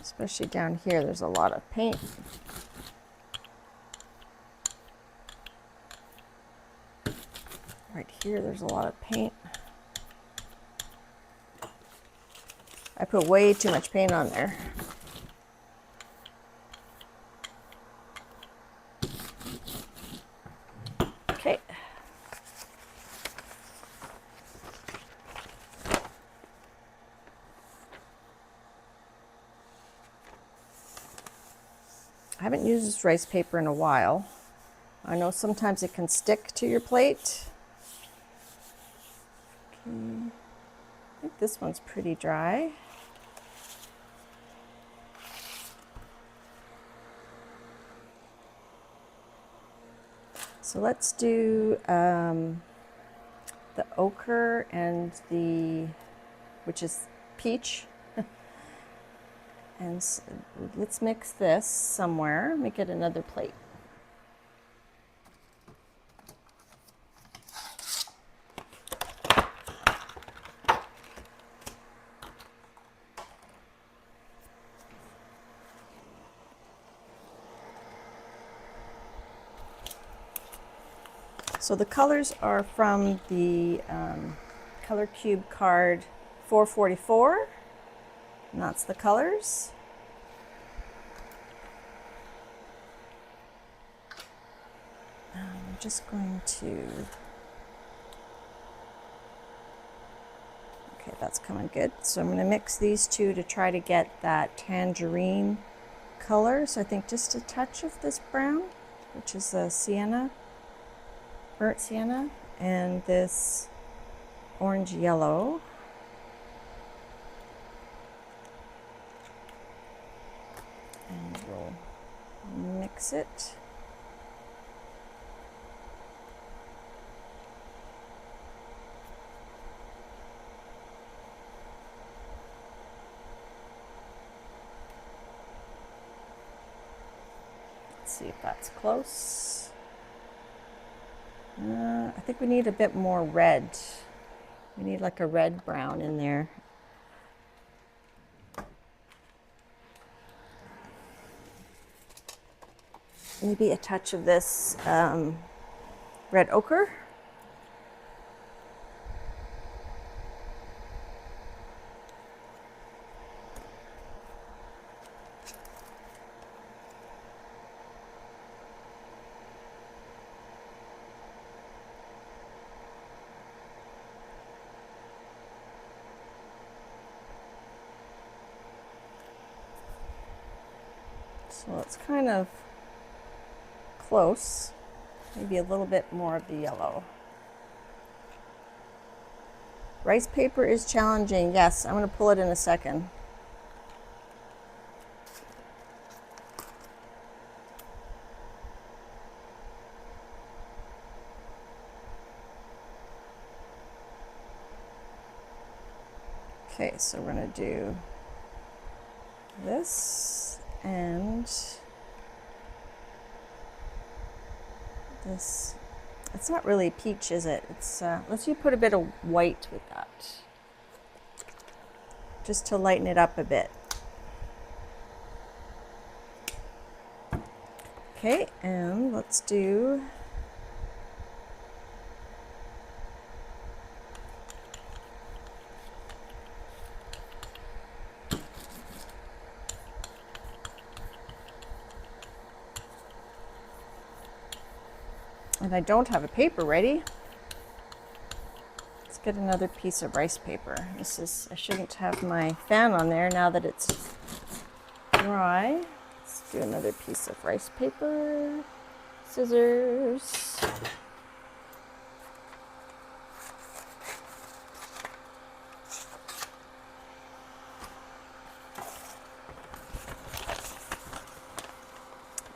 especially down here, there's a lot of paint. Right here, there's a lot of paint. I put way too much paint on there. Okay. I haven't used this rice paper in a while. I know sometimes it can stick to your plate. Okay. I think this one's pretty dry. So let's do the ochre and which is peach. And so let's mix this somewhere, make it another plate. So the colors are from the Color Cube card 444, and that's the colors. I'm just going to, okay, that's coming good. So I'm going to mix these two to try to get that tangerine color. So I think just a touch of this brown, which is a sienna. Burnt sienna, and this orange yellow. And we'll mix it. Let's see if that's close. I think we need a bit more red. We need like a red brown in there. Maybe a touch of this red ochre. So it's kind of close, maybe a little bit more of the yellow. Rice paper is challenging. Yes, I'm going to pull it in a second. Okay, so we're going to do this and this. It's not really peach, is it? It's let's put a bit of white with that, just to lighten it up a bit. Okay, and let's do and I don't have a paper ready. Let's get another piece of rice paper. I shouldn't have my fan on there now that it's dry. Let's do another piece of rice paper. Scissors.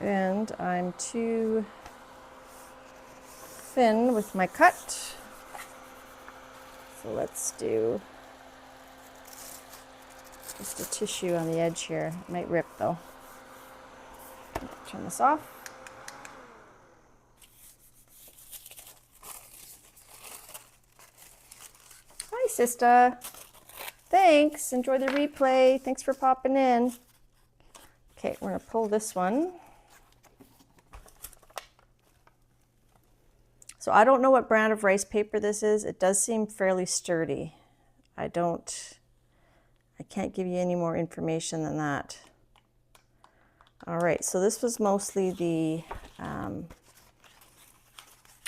And I'm too thin with my cut. So let's do just a tissue on the edge here. It might rip though. Turn this off. Hi, sister. Thanks. Enjoy the replay. Thanks for popping in. Okay, we're going to pull this one. So I don't know what brand of rice paper this is. It does seem fairly sturdy. I can't give you any more information than that. All right, so this was mostly the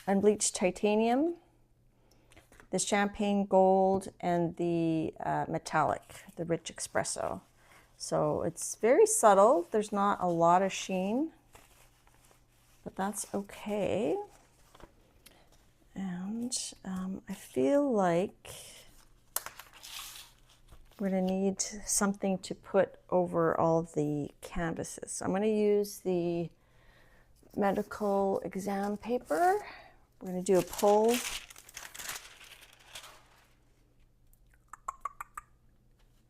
unbleached titanium, the champagne gold, and the metallic, the rich espresso. So it's very subtle. There's not a lot of sheen, but that's okay. And I feel like we're going to need something to put over all of the canvases. So I'm going to use the medical exam paper. We're going to do a pull.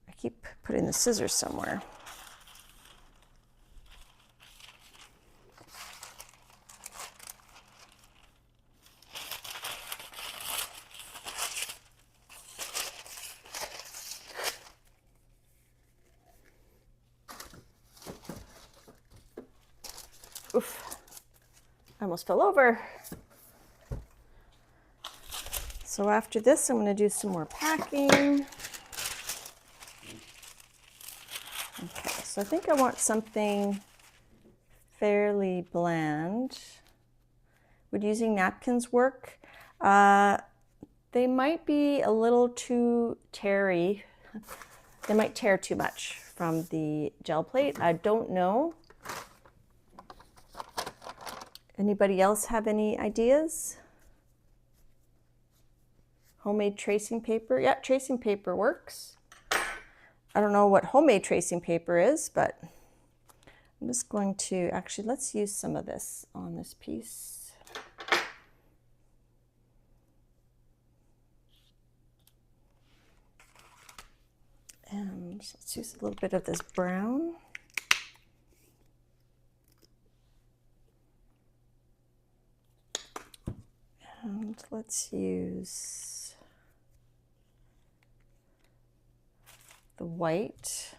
I keep putting the scissors somewhere. Oof, I almost fell over. So after this, I'm going to do some more packing. Okay, so I think I want something fairly bland. Would using napkins work? They might be a little too teary. They might tear too much from the gel plate. I don't know. Anybody else have any ideas? Homemade tracing paper? Yeah, tracing paper works. I don't know what homemade tracing paper is, but I'm just going to, actually, let's use some of this on this piece. And let's use a little bit of this brown. And let's use the white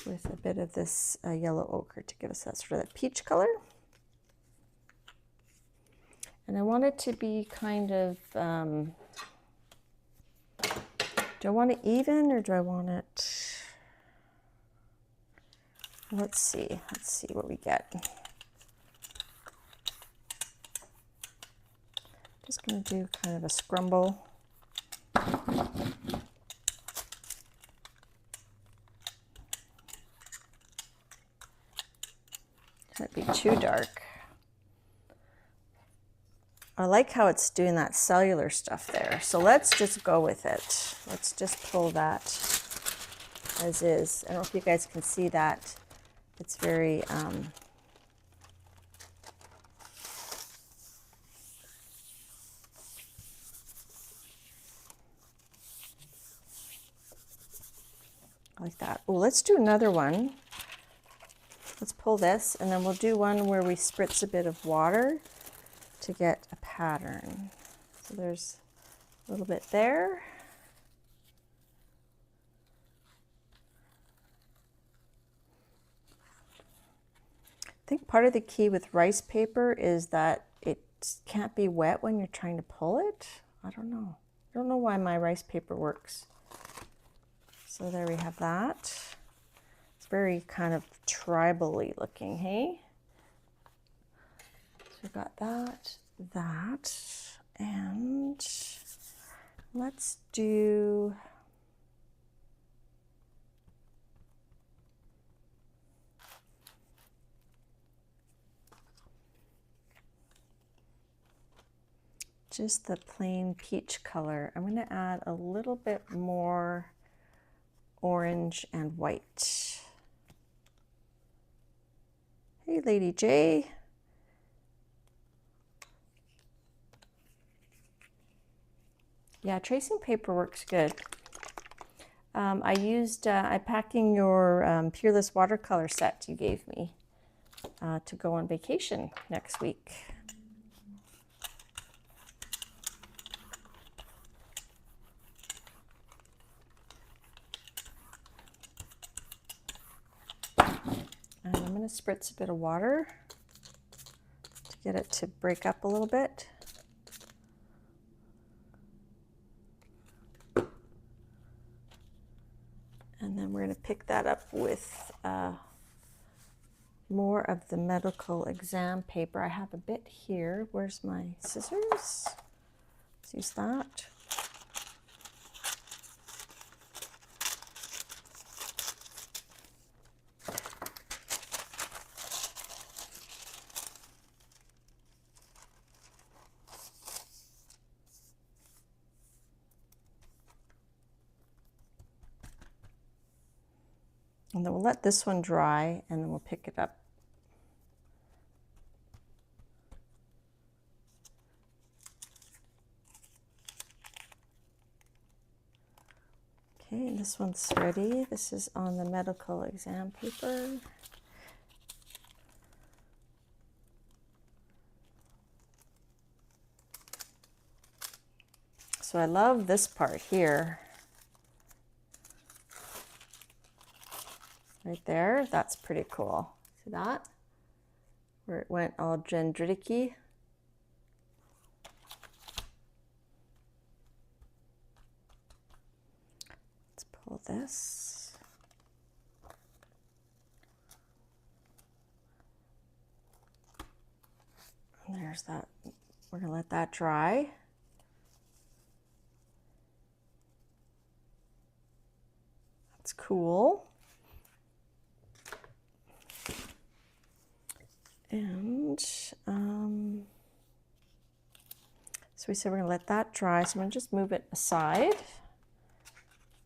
with a bit of this yellow ochre to give us that sort of that peach color. And I want it to be kind of, do I want it even or do I want it, let's see what we get. Just going to do kind of a scrumble. Might be too dark. I like how it's doing that cellular stuff there. So let's just go with it. Let's just pull that as is. I don't know if you guys can see that. It's very, like that. Oh, let's do another one. Let's pull this, and then we'll do one where we spritz a bit of water to get a pattern. So there's a little bit there. I think part of the key with rice paper is that it can't be wet when you're trying to pull it. I don't know. I don't know why my rice paper works. So there we have that. It's very kind of tribal-y looking, hey? So we've got that, and let's do just the plain peach color. I'm going to add a little bit more orange and white. Hey, Lady J. Yeah, tracing paper works good. I'm packing your Peerless watercolor set you gave me to go on vacation next week. going to spritz a bit of water to get it to break up a little bit. And then we're going to pick that up with more of the medical exam paper. I have a bit here. Where's my scissors? Let's use that. And then we'll let this one dry, and then we'll pick it up. Okay, this one's ready. This is on the medical exam paper. So I love this part here. Right there, that's pretty cool. See that? Where it went all dendritic-y. Let's pull this. And there's that. We're gonna let that dry. That's cool. And so we said we're going to let that dry, so I'm going to just move it aside.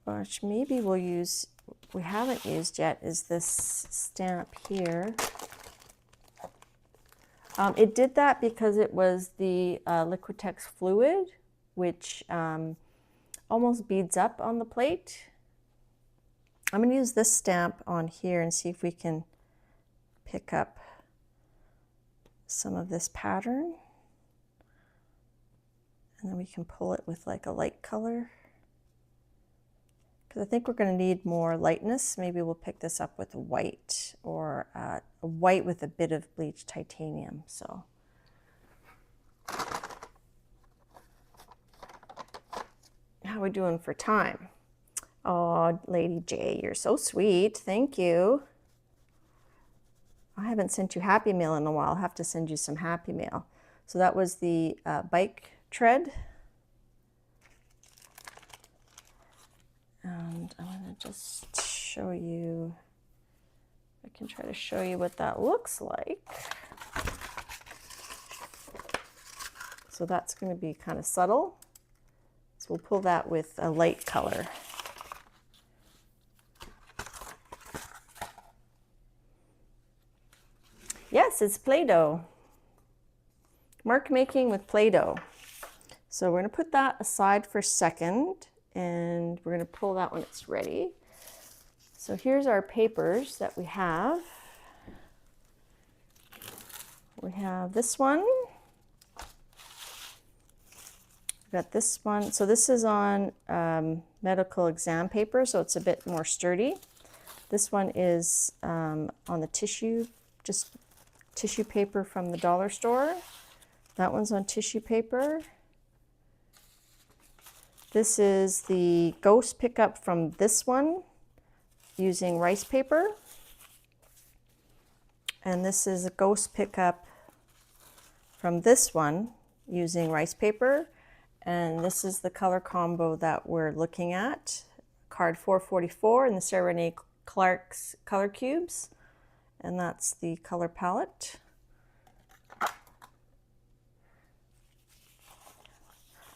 Which maybe we'll use, we haven't used yet, is this stamp here. It did that because it was the Liquitex fluid, which almost beads up on the plate. I'm going to use this stamp on here and see if we can pick up some of this pattern, and then we can pull it with like a light color, because I think we're going to need more lightness. Maybe we'll pick this up with a white, or a white with a bit of bleached titanium. So how are we doing for time? Oh, Lady J, you're so sweet. Thank you. I haven't sent you Happy Mail in a while. I'll have to send you some Happy Mail. So that was the bike tread. And I'm going to just show you, I can try to show you what that looks like. So that's going to be kind of subtle. So we'll pull that with a light color. Yes, it's Play-Doh. Mark making with Play-Doh. So we're going to put that aside for a second, and we're going to pull that when it's ready. So here's our papers that we have. We have this one. We've got this one. So this is on medical exam paper, so it's a bit more sturdy. This one is on the tissue, just tissue paper from the dollar store. That one's on tissue paper. This is the ghost pickup from this one using rice paper. And this is a ghost pickup from this one using rice paper. And this is the color combo that we're looking at. Card 444 and the Sarah Renee Clark's color cubes. And that's the color palette.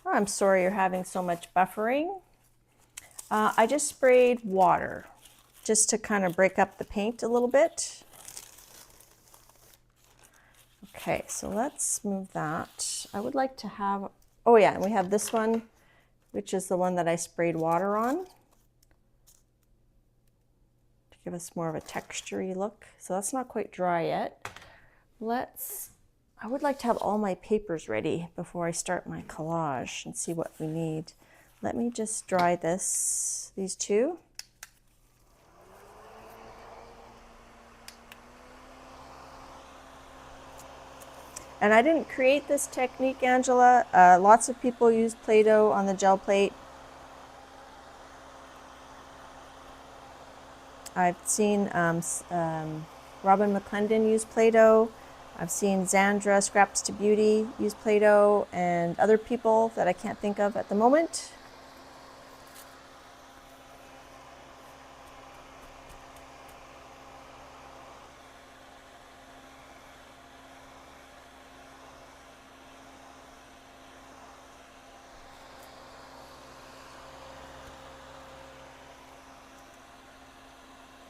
Oh, I'm sorry you're having so much buffering. I just sprayed water just to kind of break up the paint a little bit. Okay, so let's move that. I would like to have, oh yeah, and we have this one, which is the one that I sprayed water on. Give us more of a textury look. So that's not quite dry yet. I would like to have all my papers ready before I start my collage and see what we need. Let me just dry these two. And I didn't create this technique, Angela. Lots of people use Play-Doh on the gel plate. I've seen Robin McClendon use Play-Doh. I've seen Zandra Scraps to Beauty use Play-Doh, and other people that I can't think of at the moment.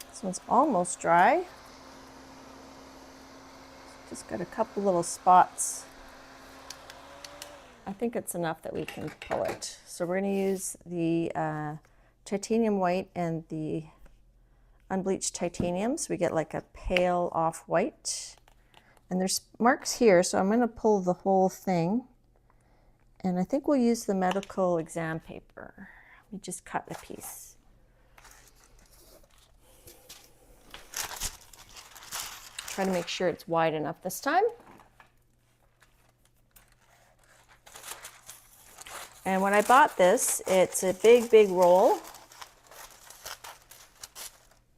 This one's almost dry. Just got a couple little spots. I think it's enough that we can pull it. So we're going to use the titanium white and the unbleached titanium, so we get like a pale off-white. And there's marks here, so I'm going to pull the whole thing. And I think we'll use the medical exam paper. Let me just cut a piece. Try to make sure it's wide enough this time. And when I bought this, it's a big, big roll.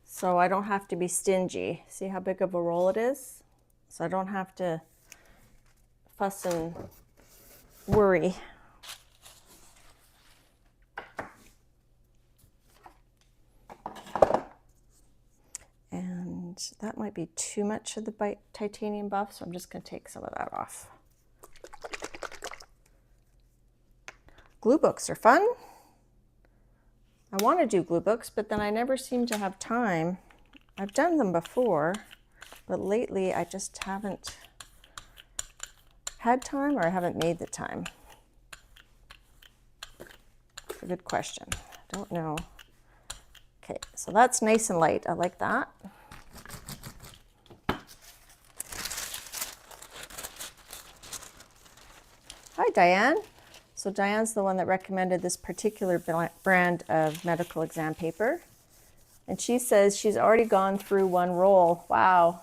So I don't have to be stingy. See how big of a roll it is? So I don't have to fuss and worry. And that might be too much of the titanium buff, so I'm just going to take some of that off. Glue books are fun. I want to do glue books, but then I never seem to have time. I've done them before, but lately I just haven't had time, or I haven't made the time. It's a good question. I don't know. Okay, so that's nice and light. I like that. Hi, Diane. So Diane's the one that recommended this particular brand of medical exam paper. And she says she's already gone through one roll. Wow.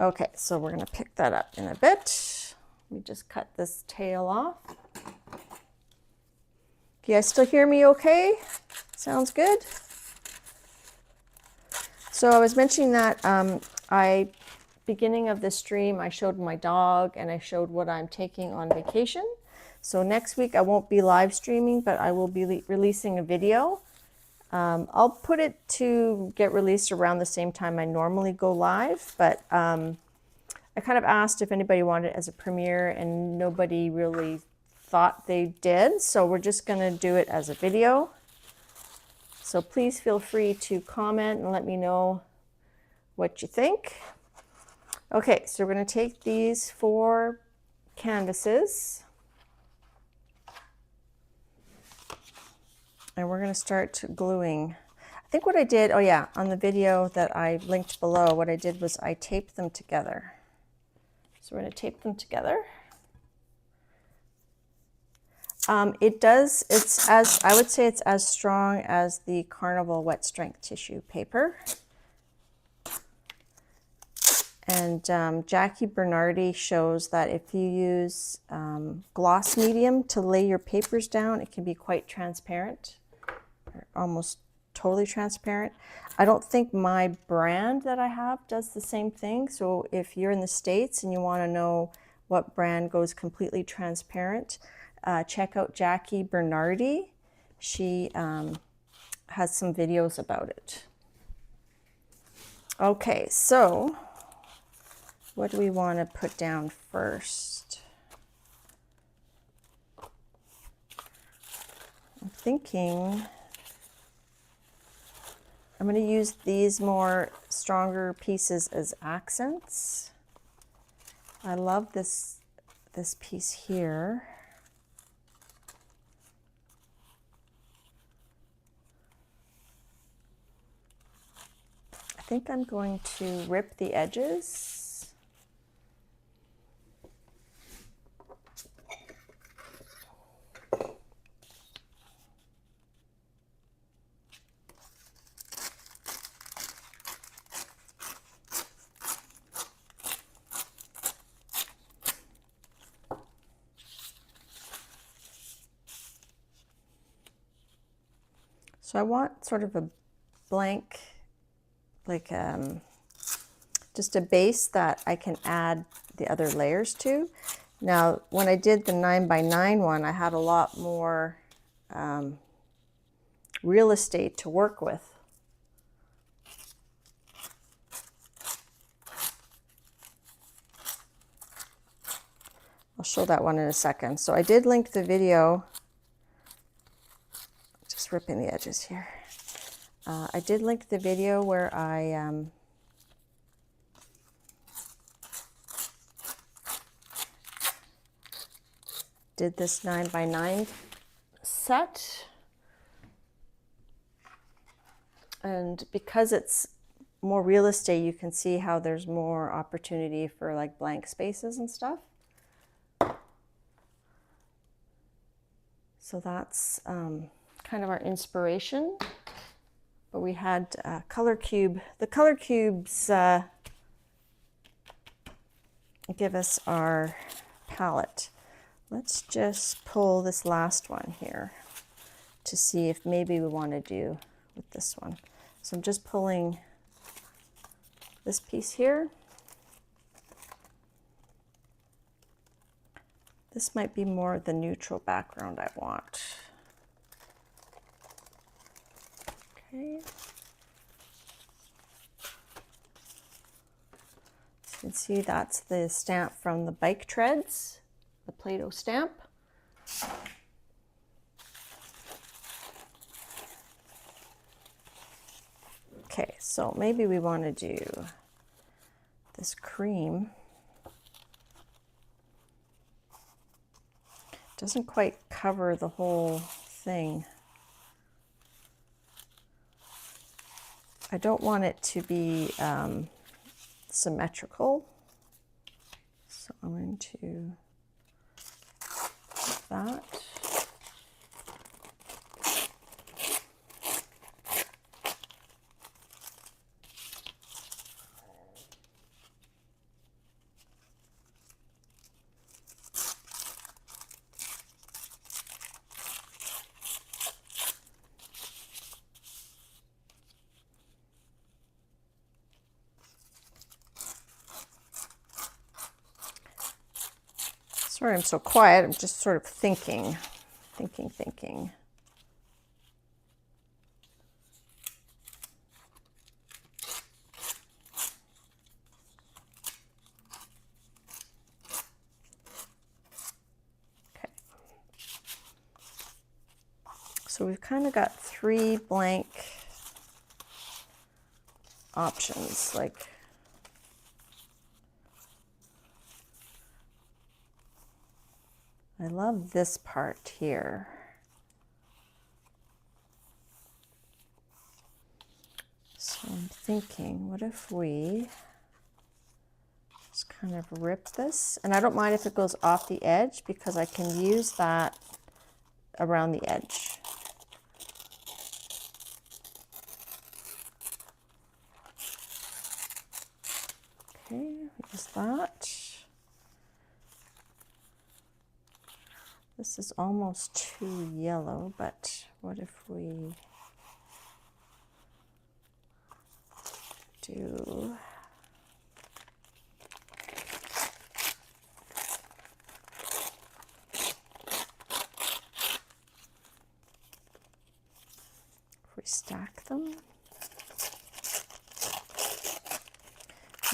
Okay, so we're going to pick that up in a bit. Let me just cut this tail off. Can you guys still hear me okay? Sounds good. So I was mentioning that beginning of the stream, I showed my dog and I showed what I'm taking on vacation. So next week I won't be live streaming, but I will be releasing a video. I'll put it to get released around the same time I normally go live, but I kind of asked if anybody wanted it as a premiere, and nobody really thought they did. So we're just going to do it as a video. So please feel free to comment and let me know what you think. Okay, so we're going to take these 4 canvases and we're going to start gluing. I think what I did, oh yeah, on the video that I linked below, what I did was I taped them together. So we're going to tape them together. It's as, I would say it's as strong as the Carnival wet strength tissue paper. And Jackie Bernardi shows that if you use gloss medium to lay your papers down, it can be quite transparent, or almost totally transparent. I don't think my brand that I have does the same thing. So if you're in the States and you want to know what brand goes completely transparent, check out Jackie Bernardi. She has some videos about it. Okay, so what do we want to put down first? I'm thinking I'm going to use these more stronger pieces as accents. I love this piece here. I think I'm going to rip the edges. So I want sort of a blank, like just a base that I can add the other layers to. Now, when I did the 9x9 one, I had a lot more real estate to work with. I'll show that one in a second. So I did link the video, just ripping the edges here. I did link the video where I did this 9x9 set. And because it's more real estate, you can see how there's more opportunity for like blank spaces and stuff. So that's kind of our inspiration. But we had color cube. The color cubes give us our palette. Let's just pull this last one here to see if maybe we want to do with this one. So I'm just pulling this piece here. This might be more the neutral background I want. Okay. So you can see that's the stamp from the bike treads, the Play-Doh stamp. Okay, so maybe we want to do this cream. Doesn't quite cover the whole thing. I don't want it to be symmetrical, so I'm going to do that. Sorry I'm so quiet, I'm just sort of thinking. Okay. So we've kind of got 3 blank options, like I love this part here. So I'm thinking, what if we just kind of rip this? And I don't mind if it goes off the edge because I can use that around the edge. Okay, use that. This is almost too yellow, but what if we do if we stack them?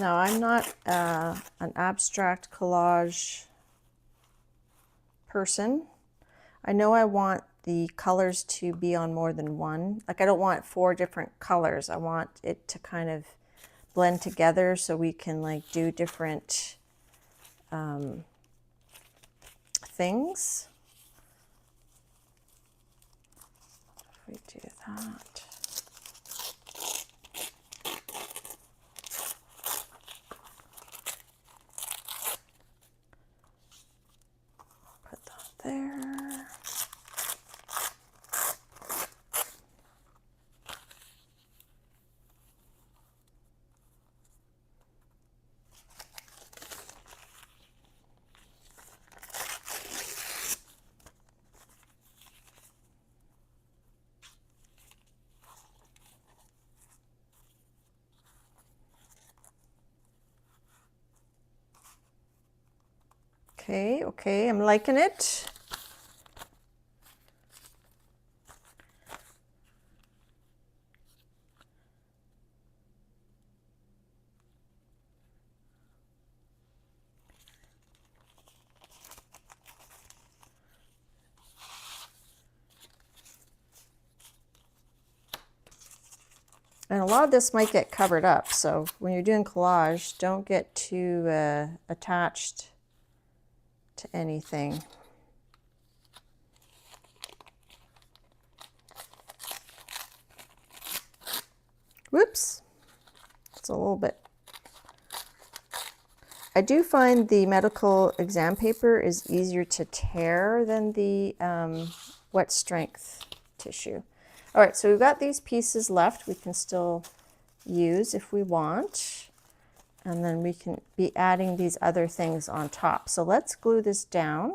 Now, I'm not an abstract collage person. I know I want the colors to be on more than one. Like I don't want 4 different colors. I want it to kind of blend together so we can like do different things. If we do that. Put that there. Okay, I'm liking it. And a lot of this might get covered up, so when you're doing collage, don't get too attached to anything. Whoops, it's a little bit. I do find the medical exam paper is easier to tear than the wet strength tissue. All right, so we've got these pieces left we can still use if we want. And then we can be adding these other things on top. So let's glue this down.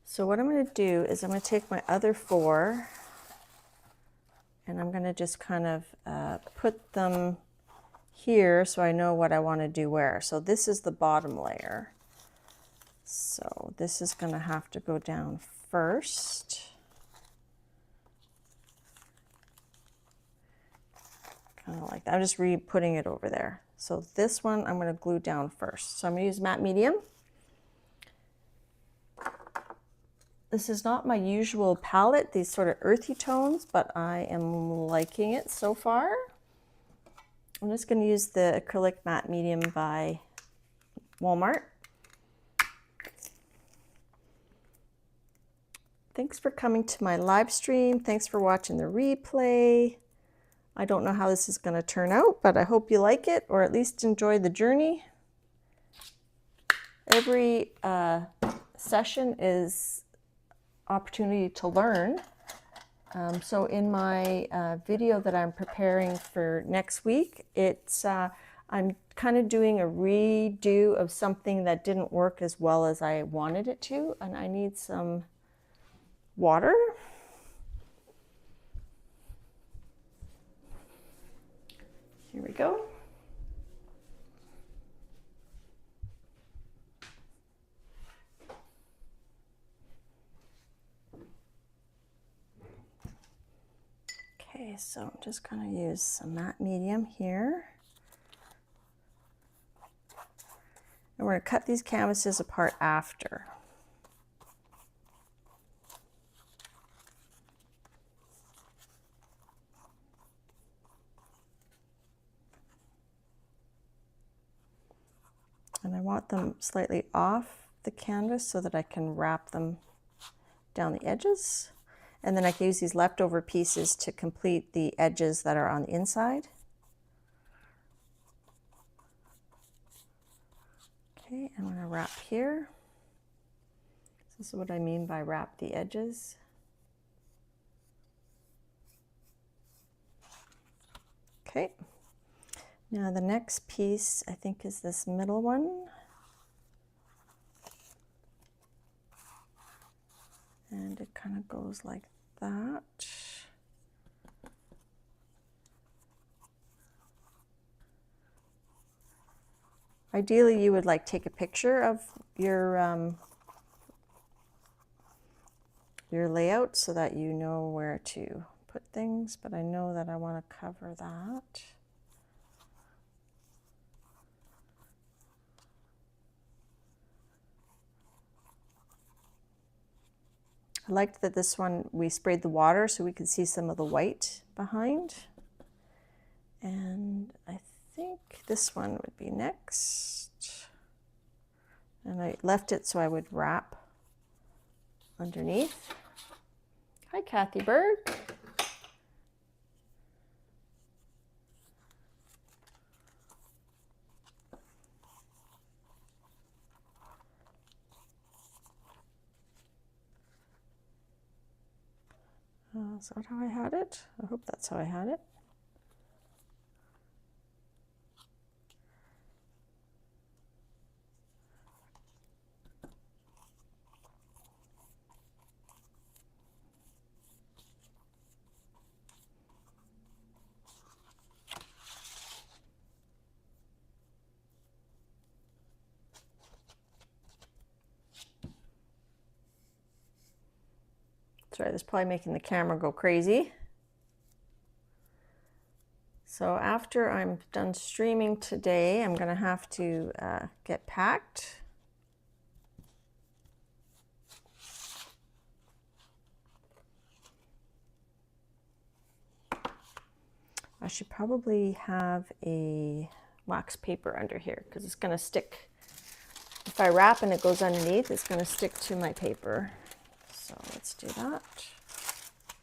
So what I'm going to do is I'm going to take my other 4 and I'm going to just kind of put them here so I know what I want to do where. So this is the bottom layer. So this is going to have to go down first. Kind of like that. I'm just re-putting it over there. So this one I'm going to glue down first. So I'm going to use matte medium. This is not my usual palette, these sort of earthy tones, but I am liking it so far. I'm just going to use the acrylic matte medium by Walmart. Thanks for coming to my live stream. Thanks for watching the replay. I don't know how this is going to turn out, but I hope you like it, or at least enjoy the journey. Every session is opportunity to learn. So in my video that I'm preparing for next week, it's I'm kind of doing a redo of something that didn't work as well as I wanted it to, and I need some water. Here we go. Okay, so I'm just going to use some matte medium here. And we're going to cut these canvases apart after. And I want them slightly off the canvas so that I can wrap them down the edges. And then I can use these leftover pieces to complete the edges that are on the inside. Okay, I'm going to wrap here. This is what I mean by wrap the edges. Okay. Now the next piece, I think, is this middle one. And it kind of goes like that. Ideally, you would like take a picture of your layout so that you know where to put things, but I know that I want to cover that. I liked that this one we sprayed the water so we could see some of the white behind. And I think this one would be next. And I left it so I would wrap underneath. Hi, Kathy Bird. Is that how I had it? I hope that's how I had it. Sorry, this is probably making the camera go crazy. So after I'm done streaming today, I'm going to have to get packed. I should probably have a wax paper under here because it's going to stick. If I wrap and it goes underneath, it's going to stick to my paper. So let's do that.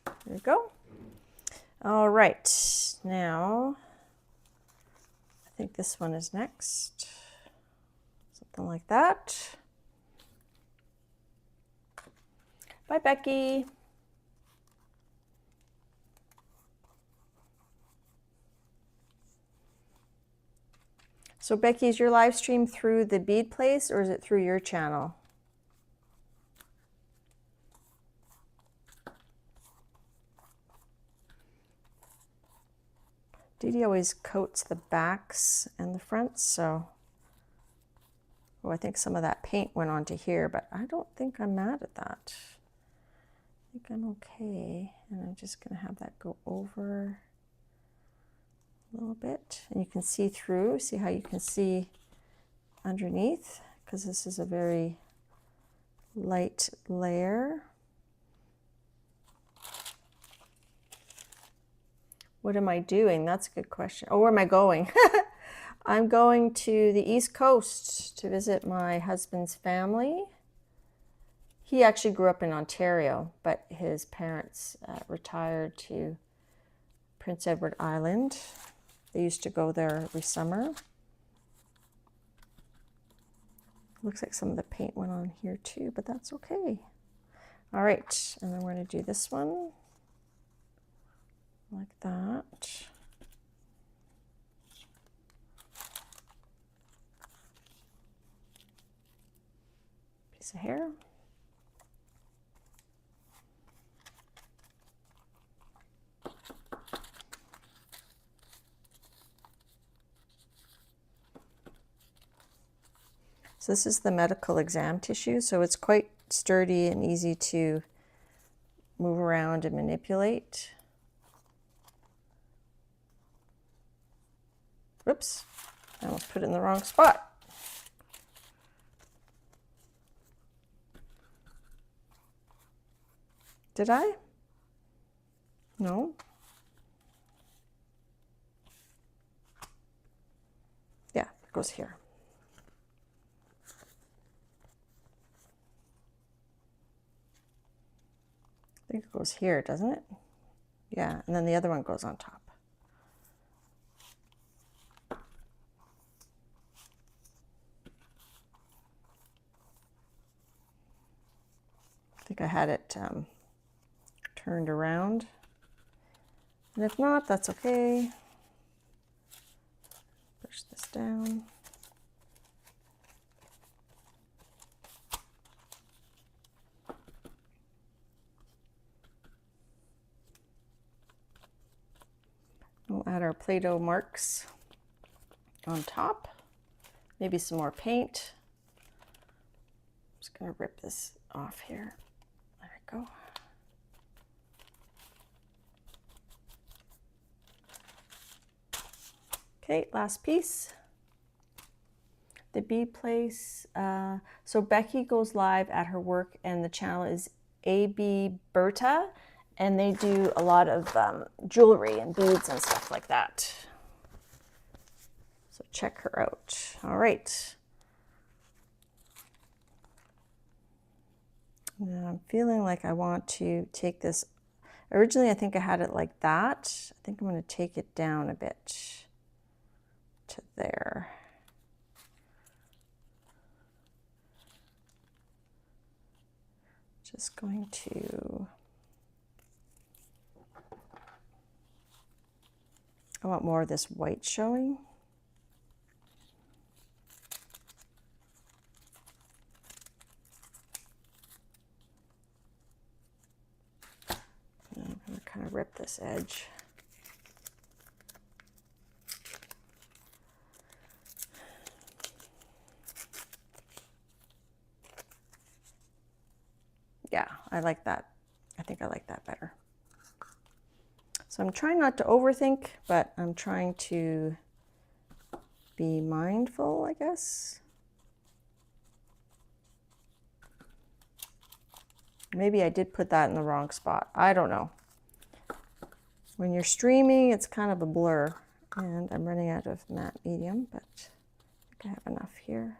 There we go. All right, now I think this one is next. Something like that. Bye, Becky. So Becky, is your live stream through the bead place or is it through your channel? Dee Dee always coats the backs and the fronts, so oh, I think some of that paint went onto here, but I don't think I'm mad at that. I think I'm okay, and I'm just going to have that go over a little bit, and you can see through. See how you can see underneath, because this is a very light layer. What am I doing? That's a good question. Oh, where am I going? I'm going to the East Coast to visit my husband's family. He actually grew up in Ontario, but his parents retired to Prince Edward Island. They used to go there every summer. Looks like some of the paint went on here too, but that's okay. All right, and then we're going to do this one like that. Piece of hair. So this is the medical exam tissue, so it's quite sturdy and easy to move around and manipulate. Whoops, I almost put it in the wrong spot. Did I? No. Yeah, it goes here. I think it goes here, doesn't it? Yeah, and then the other one goes on top. I think I had it turned around. And if not, that's okay. Push this down. We'll add our Play-Doh marks on top. Maybe some more paint. I'm just going to rip this off here. There we go. Okay, last piece. The bead place. So Becky goes live at her work, and the channel is AB Berta, and they do a lot of jewelry and beads and stuff like that. So check her out. All right. Now I'm feeling like I want to take this. Originally, I think I had it like that. I think I'm going to take it down a bit to there. Just going to, I want more of this white showing. And I'm going to kind of rip this edge. Yeah, I like that. I think I like that better. So I'm trying not to overthink, but I'm trying to be mindful, I guess. Maybe I did put that in the wrong spot. I don't know. When you're streaming, it's kind of a blur. And I'm running out of matte medium, but I think I have enough here.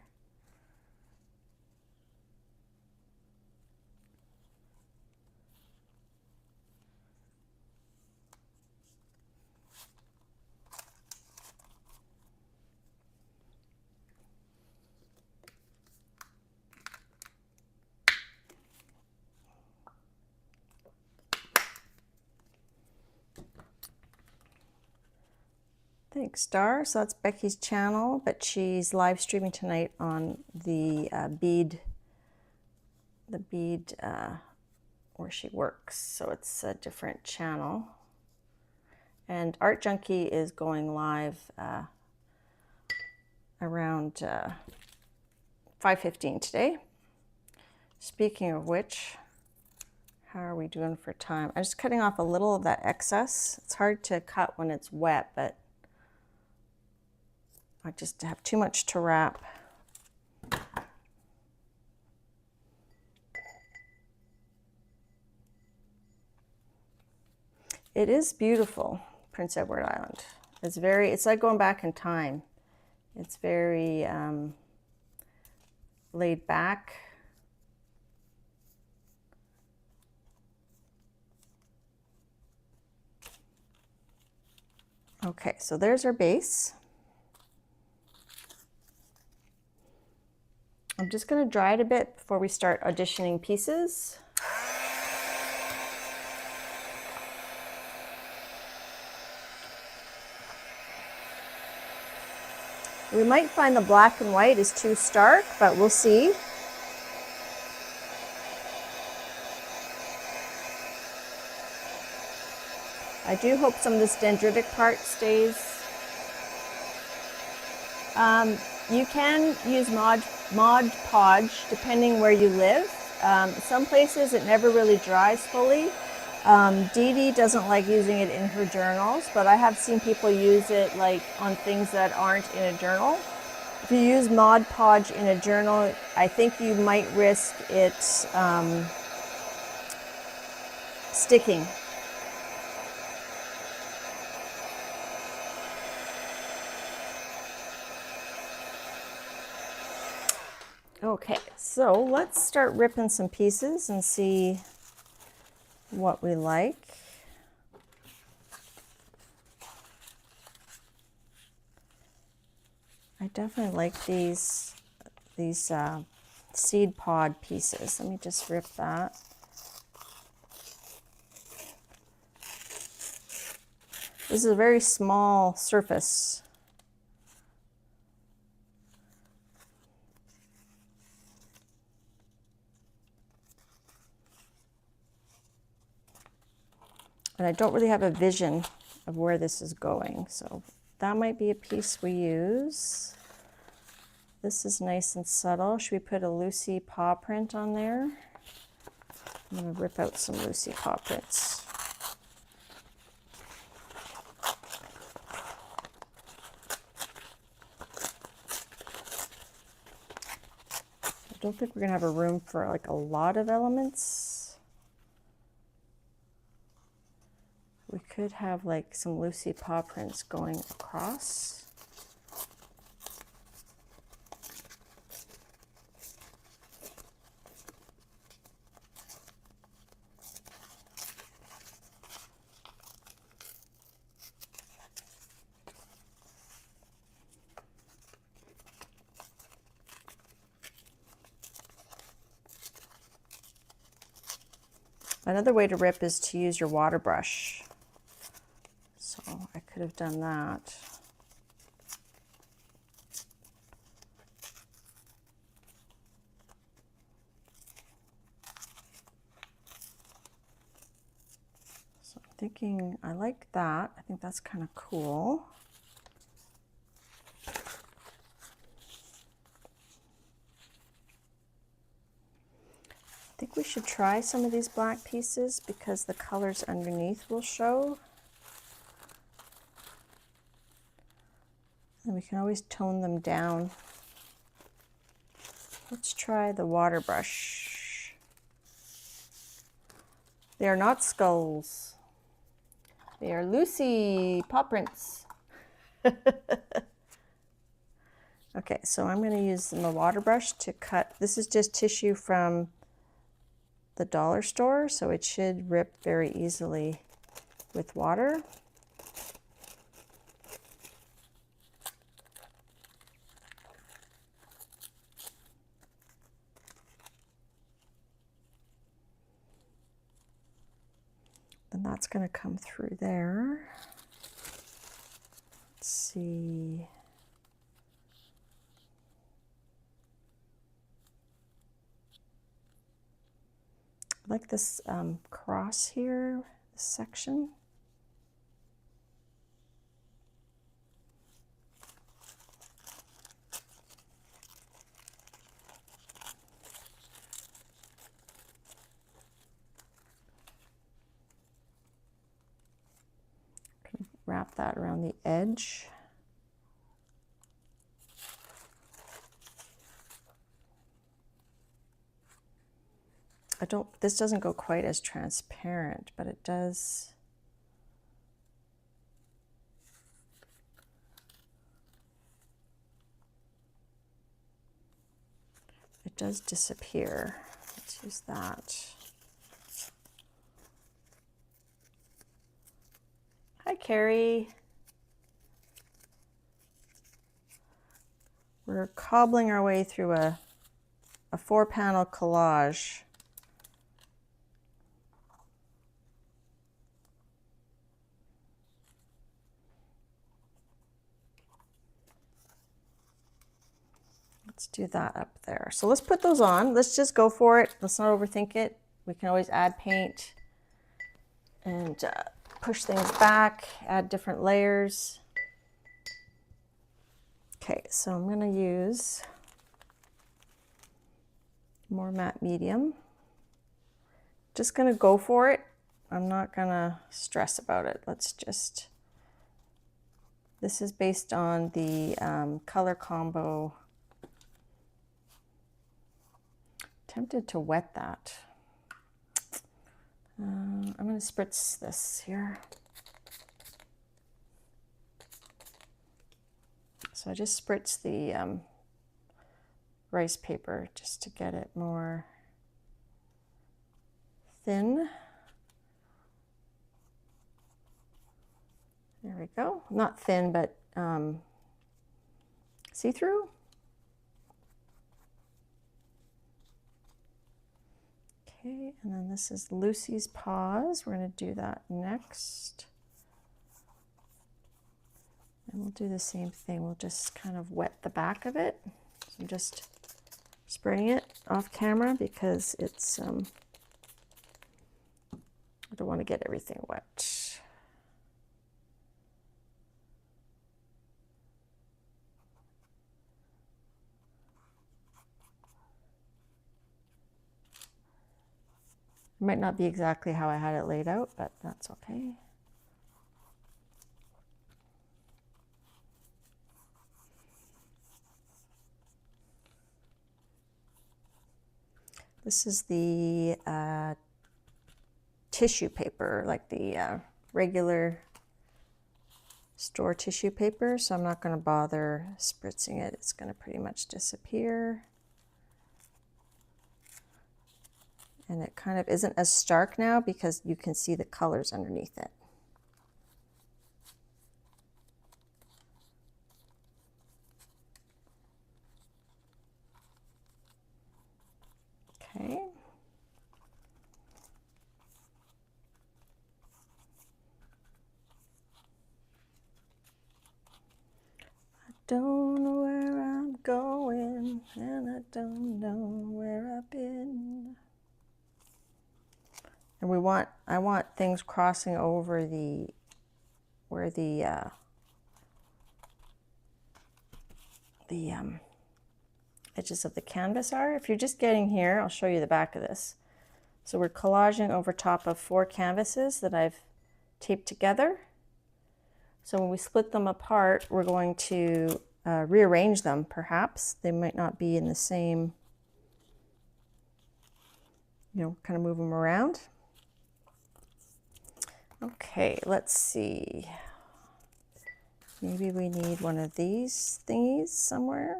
Thanks, Star. So that's Becky's channel, but she's live streaming tonight on the bead where she works. So it's a different channel. And Art Junkie is going live around 5:15 today. Speaking of which, how are we doing for time? I'm just cutting off a little of that excess. It's hard to cut when it's wet, but I just have too much to wrap. It is beautiful, Prince Edward Island. It's like going back in time. It's very laid back. Okay, so there's our base. I'm just going to dry it a bit before we start auditioning pieces. We might find the black and white is too stark, but we'll see. I do hope some of this dendritic part stays. You can use Mod Podge depending where you live. Some places it never really dries fully. Dee Dee doesn't like using it in her journals, but I have seen people use it like on things that aren't in a journal. If you use Mod Podge in a journal, I think you might risk it sticking. Okay, so let's start ripping some pieces and see what we like. I definitely like these seed pod pieces. Let me just rip that. This is a very small surface. And I don't really have a vision of where this is going, so that might be a piece we use. This is nice and subtle. Should we put a Lucy paw print on there? I'm going to rip out some Lucy paw prints. I don't think we're going to have a room for like a lot of elements. We could have like some Lucy paw prints going across. Another way to rip is to use your water brush. So I could have done that. So I'm thinking I like that. I think that's kind of cool. I think we should try some of these black pieces because the colors underneath will show. And we can always tone them down. Let's try the water brush. They are not skulls. They are Lucy paw prints. Okay, so I'm going to use the water brush to cut. This is just tissue from the dollar store, so it should rip very easily with water. And that's going to come through there. Let's see. I like this cross here, this section. Wrap that around the edge. This doesn't go quite as transparent, but it does. It does disappear. Let's use that. Hi, Carrie. We're cobbling our way through a 4-panel collage. Let's do that up there. So let's put those on. Let's just go for it. Let's not overthink it. We can always add paint and push things back, add different layers. Okay, so I'm going to use more matte medium. Just going to go for it. I'm not going to stress about it. Let's just, this is based on the color combo. Tempted to wet that. I'm going to spritz this here. So I just spritz the rice paper just to get it more thin. There we go. Not thin, but see-through. Okay, and then this is Lucy's paws. We're going to do that next. And we'll do the same thing. We'll just kind of wet the back of it. So I'm just spraying it off camera because it's, I don't want to get everything wet. It might not be exactly how I had it laid out, but that's okay. This is the tissue paper, like the regular store tissue paper, so I'm not going to bother spritzing it. It's going to pretty much disappear. And it kind of isn't as stark now because you can see the colors underneath it. Okay. I don't know where I'm going, and I don't know where I've been. And I want things crossing over where the edges of the canvas are. If you're just getting here, I'll show you the back of this. So we're collaging over top of 4 canvases that I've taped together. So when we split them apart, we're going to rearrange them, perhaps. They might not be in the same, you know, kind of move them around. Okay, let's see. Maybe we need one of these thingies somewhere.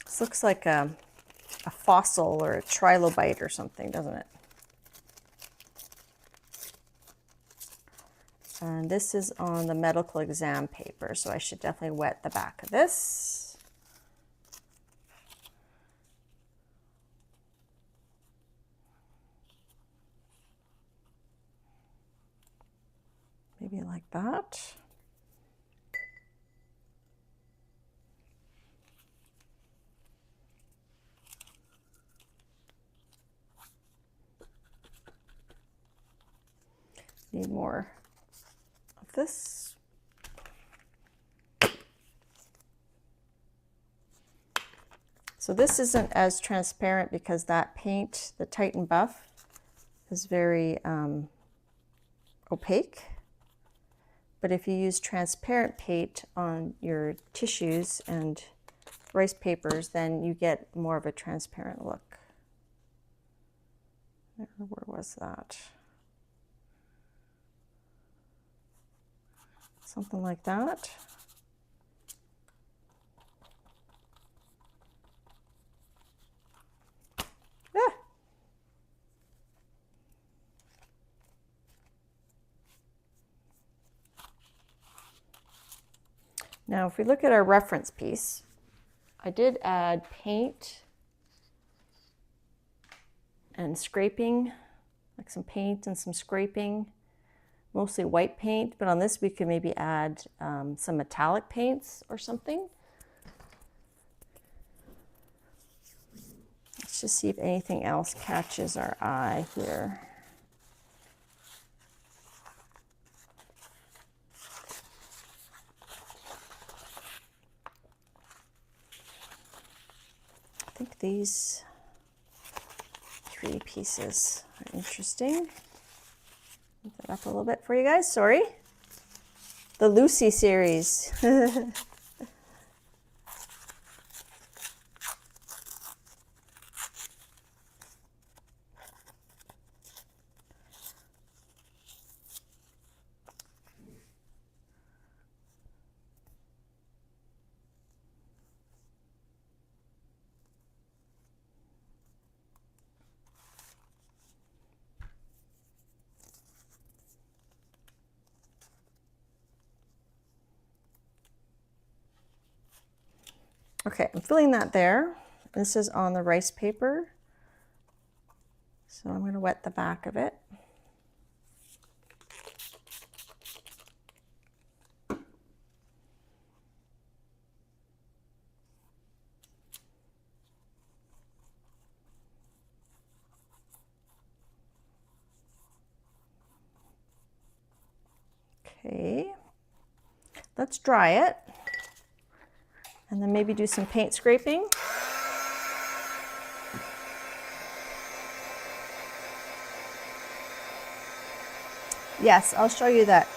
This looks like a fossil or a trilobite or something, doesn't it? And this is on the medical exam paper, so I should definitely wet the back of this. Maybe like that. Need more of this. So this isn't as transparent because that paint, the Titan Buff, is very opaque. But if you use transparent paint on your tissues and rice papers, then you get more of a transparent look. Where was that? Something like that. Ah. Now, if we look at our reference piece, I did add paint and scraping, like some paint and some scraping, mostly white paint, but on this we could maybe add some metallic paints or something. Let's just see if anything else catches our eye here. I think these 3 pieces are interesting. Move that up a little bit for you guys, sorry. The Lucy series. Okay, I'm filling that there. This is on the rice paper. So I'm going to wet the back of it. Okay, let's dry it. And then maybe do some paint scraping. Yes, I'll show you that,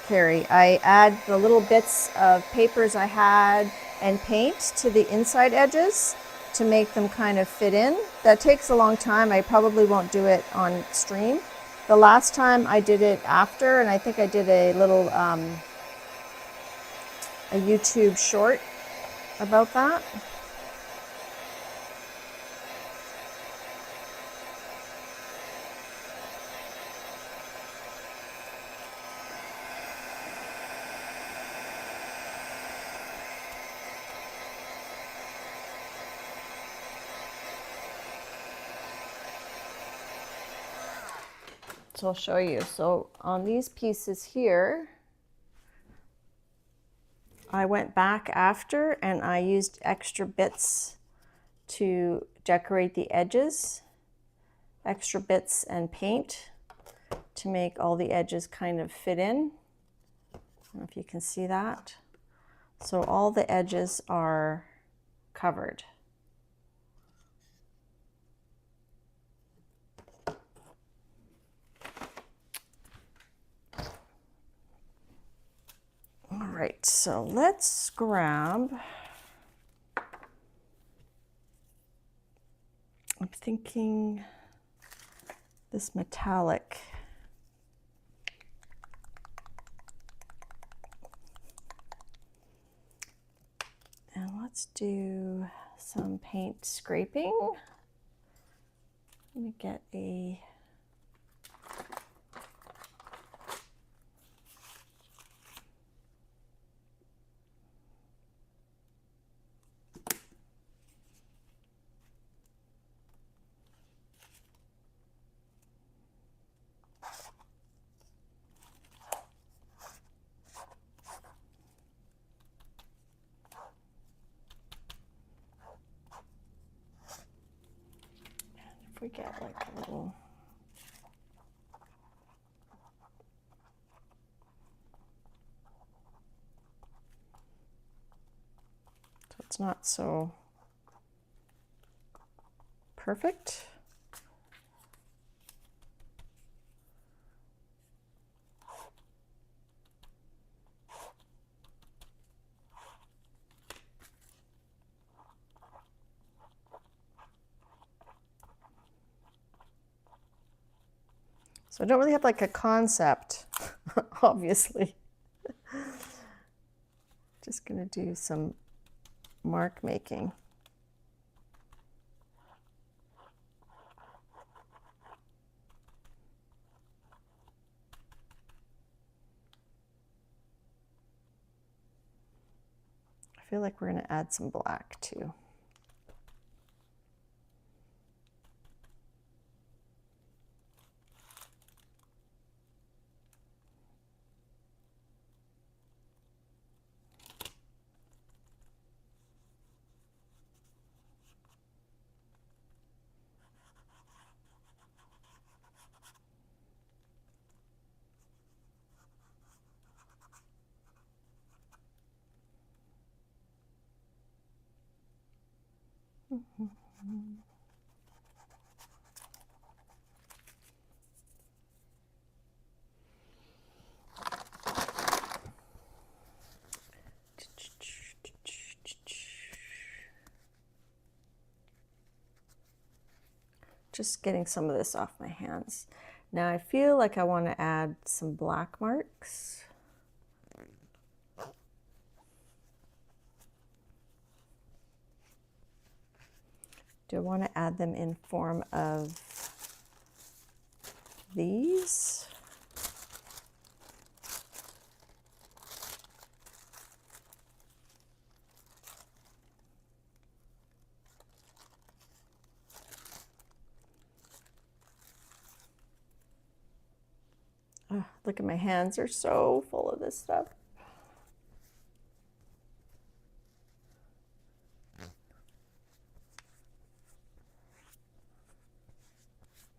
Carrie. I add the little bits of papers I had and paint to the inside edges to make them kind of fit in. That takes a long time. I probably won't do it on stream. The last time I did it after, and I think I did a little a YouTube short about that. So I'll show you. So on these pieces here, I went back after and I used extra bits to decorate the edges, extra bits and paint to make all the edges kind of fit in. I don't know if you can see that. So all the edges are covered. right, so let's grab, I'm thinking this metallic. And let's do some paint scraping. Let me get a, if we get like a little, so it's not so perfect. So I don't really have like a concept, obviously. Just gonna do some mark making. I feel like we're gonna add some black too. Just getting some of this off my hands. Now I feel like I want to add some black marks. Do I want to add them in form of these? Oh, look at my hands, they're so full of this stuff.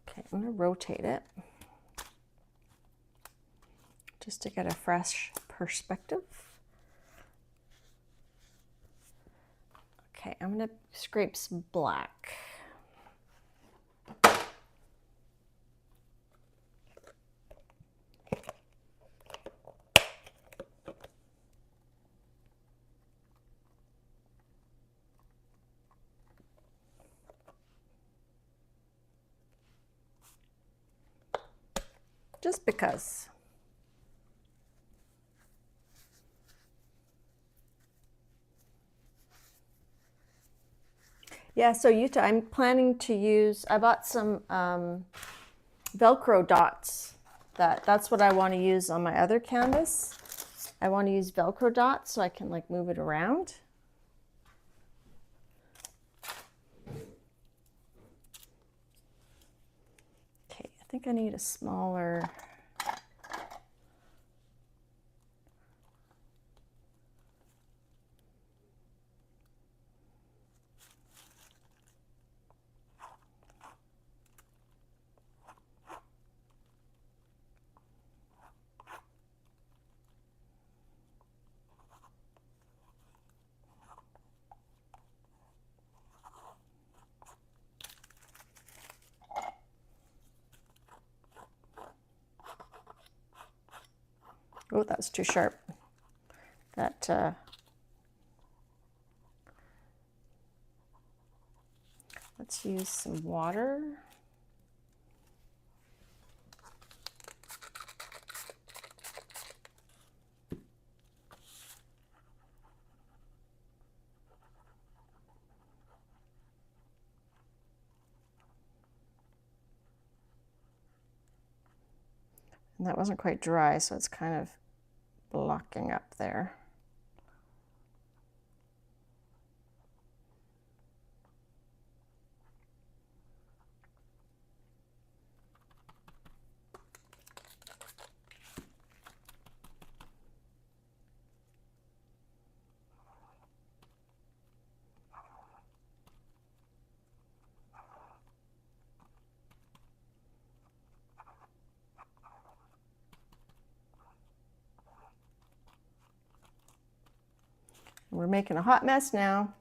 Okay, I'm going to rotate it just to get a fresh perspective. Okay, I'm going to scrape some black. Just because. Yeah, so Utah, I'm planning to use, I bought some Velcro dots. That's what I want to use on my other canvas. I want to use Velcro dots so I can like move it around. Okay, I think I need a smaller. Oh, that's too sharp. That let's use some water. And that wasn't quite dry, so it's kind of blocking up there. We're making a hot mess now.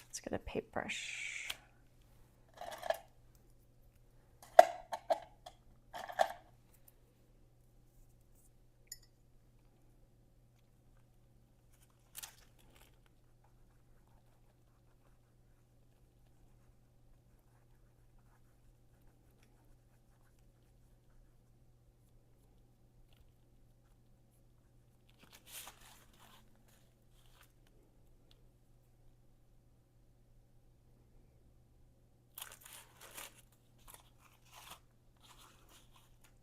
Let's get a paintbrush.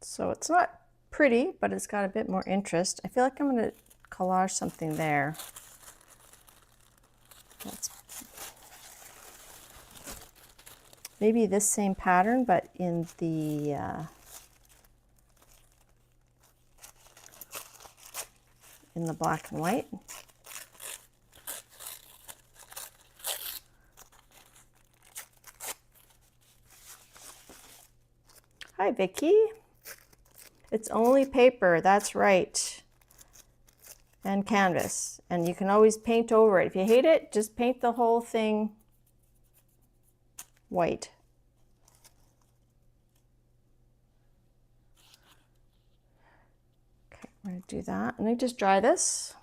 So it's not pretty, but it's got a bit more interest. I feel like I'm going to collage something there. That's maybe this same pattern, but in the black and white. Hi, Vicky. It's only paper, that's right, and canvas, and you can always paint over it. If you hate it, just paint the whole thing white. Okay, we're going to do that. Let me just dry this.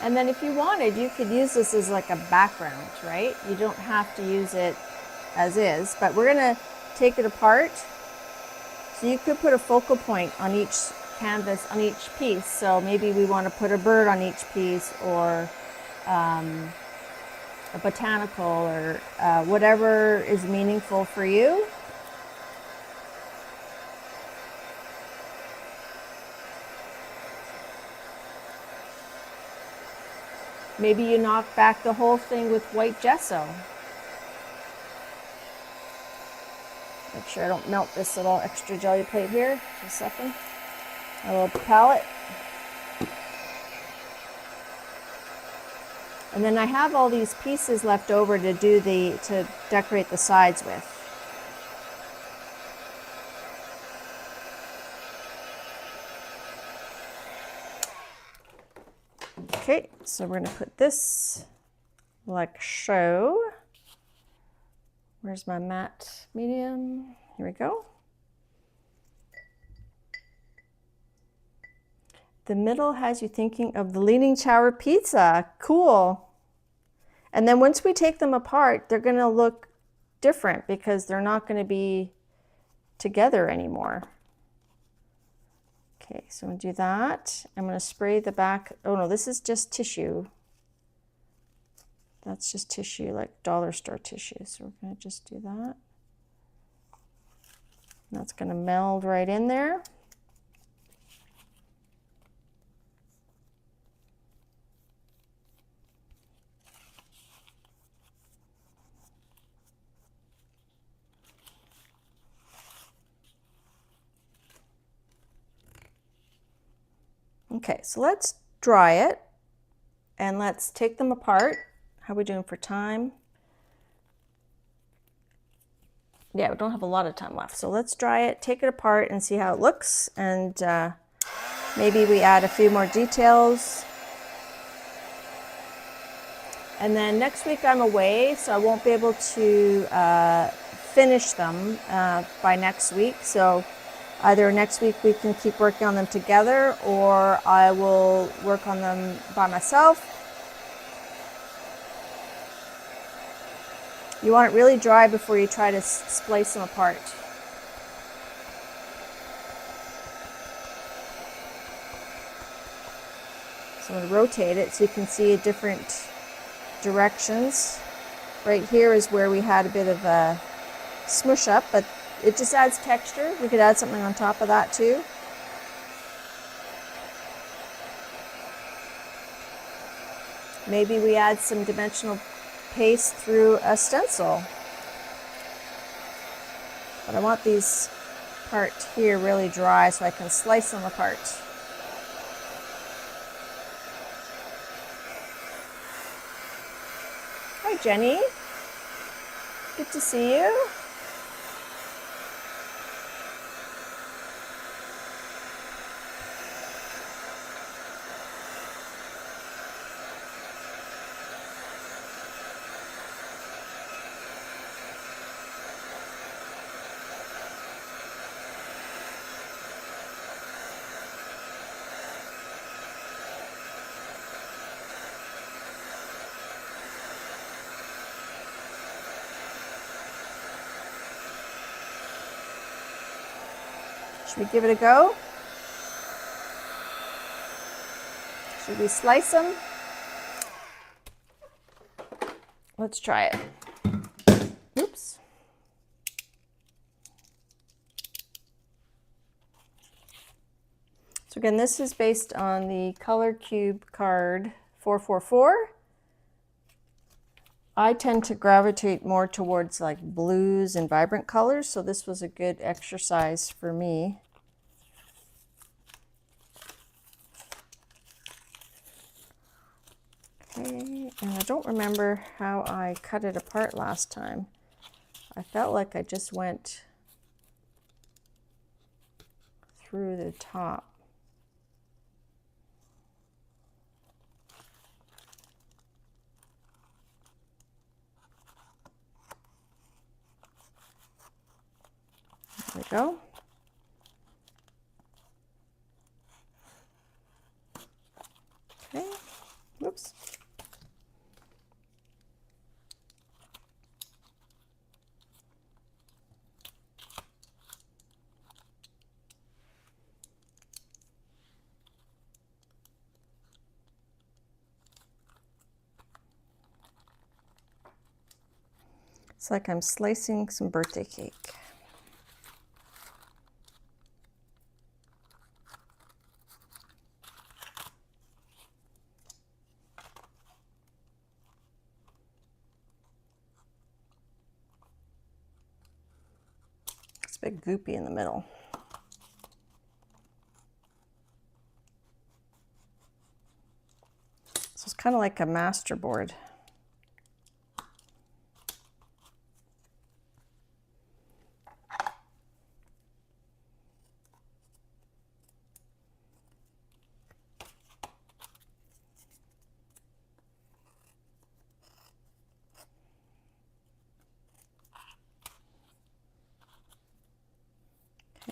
And then if you wanted, you could use this as like a background, right? You don't have to use it as is, but we're gonna take it apart. So you could put a focal point on each canvas, on each piece. So maybe we want to put a bird on each piece, or a botanical, or whatever is meaningful for you. Maybe you knock back the whole thing with white gesso. Make sure I don't melt this little extra jelly plate here. Just a second. A little palette. And then I have all these pieces left over to decorate the sides with. Okay, so we're going to put this like so. Where's my matte medium? Here we go. The middle has you thinking of the Leaning Tower pizza. Cool. And then once we take them apart, they're going to look different because they're not going to be together anymore. Okay, so I'm going to do that. I'm going to spray the back. Oh no, this is just tissue. That's just tissue, like dollar store tissue. So we're going to just do that. That's going to meld right in there. Okay, so let's dry it and let's take them apart. How are we doing for time? Yeah, we don't have a lot of time left. So let's dry it, take it apart and see how it looks. And maybe we add a few more details. And then next week I'm away, so I won't be able to finish them by next week. So either next week we can keep working on them together, or I will work on them by myself. You want it really dry before you try to splice them apart. So I'm going to rotate it so you can see different directions. Right here is where we had a bit of a smush up, but it just adds texture. We could add something on top of that too. Maybe we add some dimensional paste through a stencil. But I want these part here really dry so I can slice them apart. Hi Jenny, good to see you. Should we give it a go? Should we slice them? Let's try it. Oops. So again, this is based on the Color Cube card 444. I tend to gravitate more towards like blues and vibrant colors, so this was a good exercise for me. Okay, and I don't remember how I cut it apart last time. I felt like I just went through the top. There we go. Okay, whoops. It's like I'm slicing some birthday cake. It's a bit goopy in the middle. So it's kind of like a master board.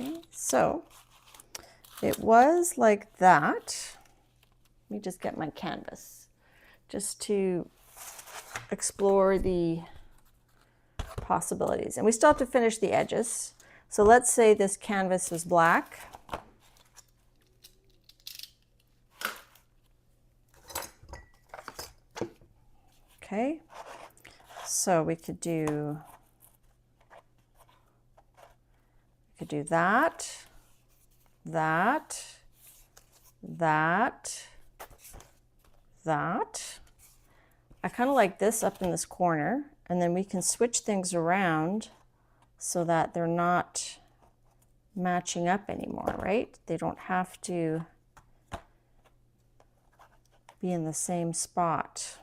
Okay, so it was like that. Let me just get my canvas just to explore the possibilities. And we still have to finish the edges. So let's say this canvas was black. Okay, so we could do that, that, that, that. I kind of like this up in this corner, and then we can switch things around so that they're not matching up anymore, right? They don't have to be in the same spot.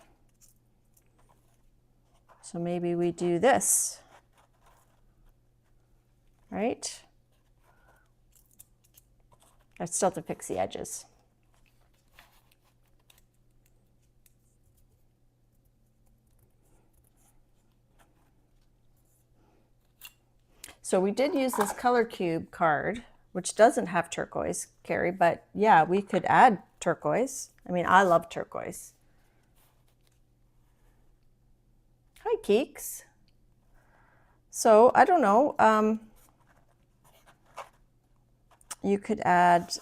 So maybe we do this, right? I still have to fix the edges. So we did use this color cube card, which doesn't have turquoise, Carrie, but yeah, we could add turquoise. I mean, I love turquoise. Hi, Keeks. So I don't know, you could add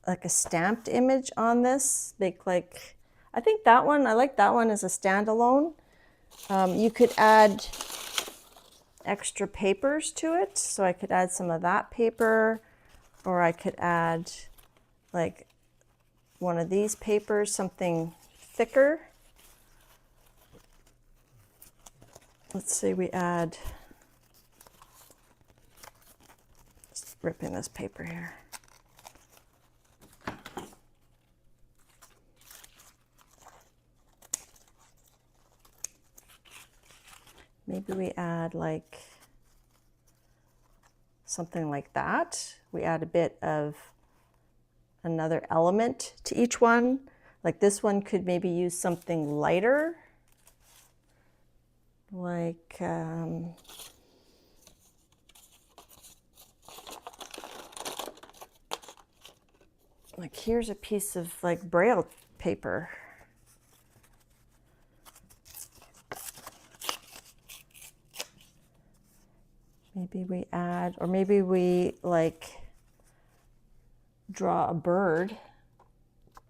like a stamped image on this, make like, I think that one, I like that one as a standalone. You could add extra papers to it, so I could add some of that paper, or I could add like one of these papers, something thicker. Let's say we add, just ripping this paper here. Maybe we add like something like that. We add a bit of another element to each one. Like this one could maybe use something lighter. Like, here's a piece of like Braille paper. Maybe we add, or maybe we like draw a bird.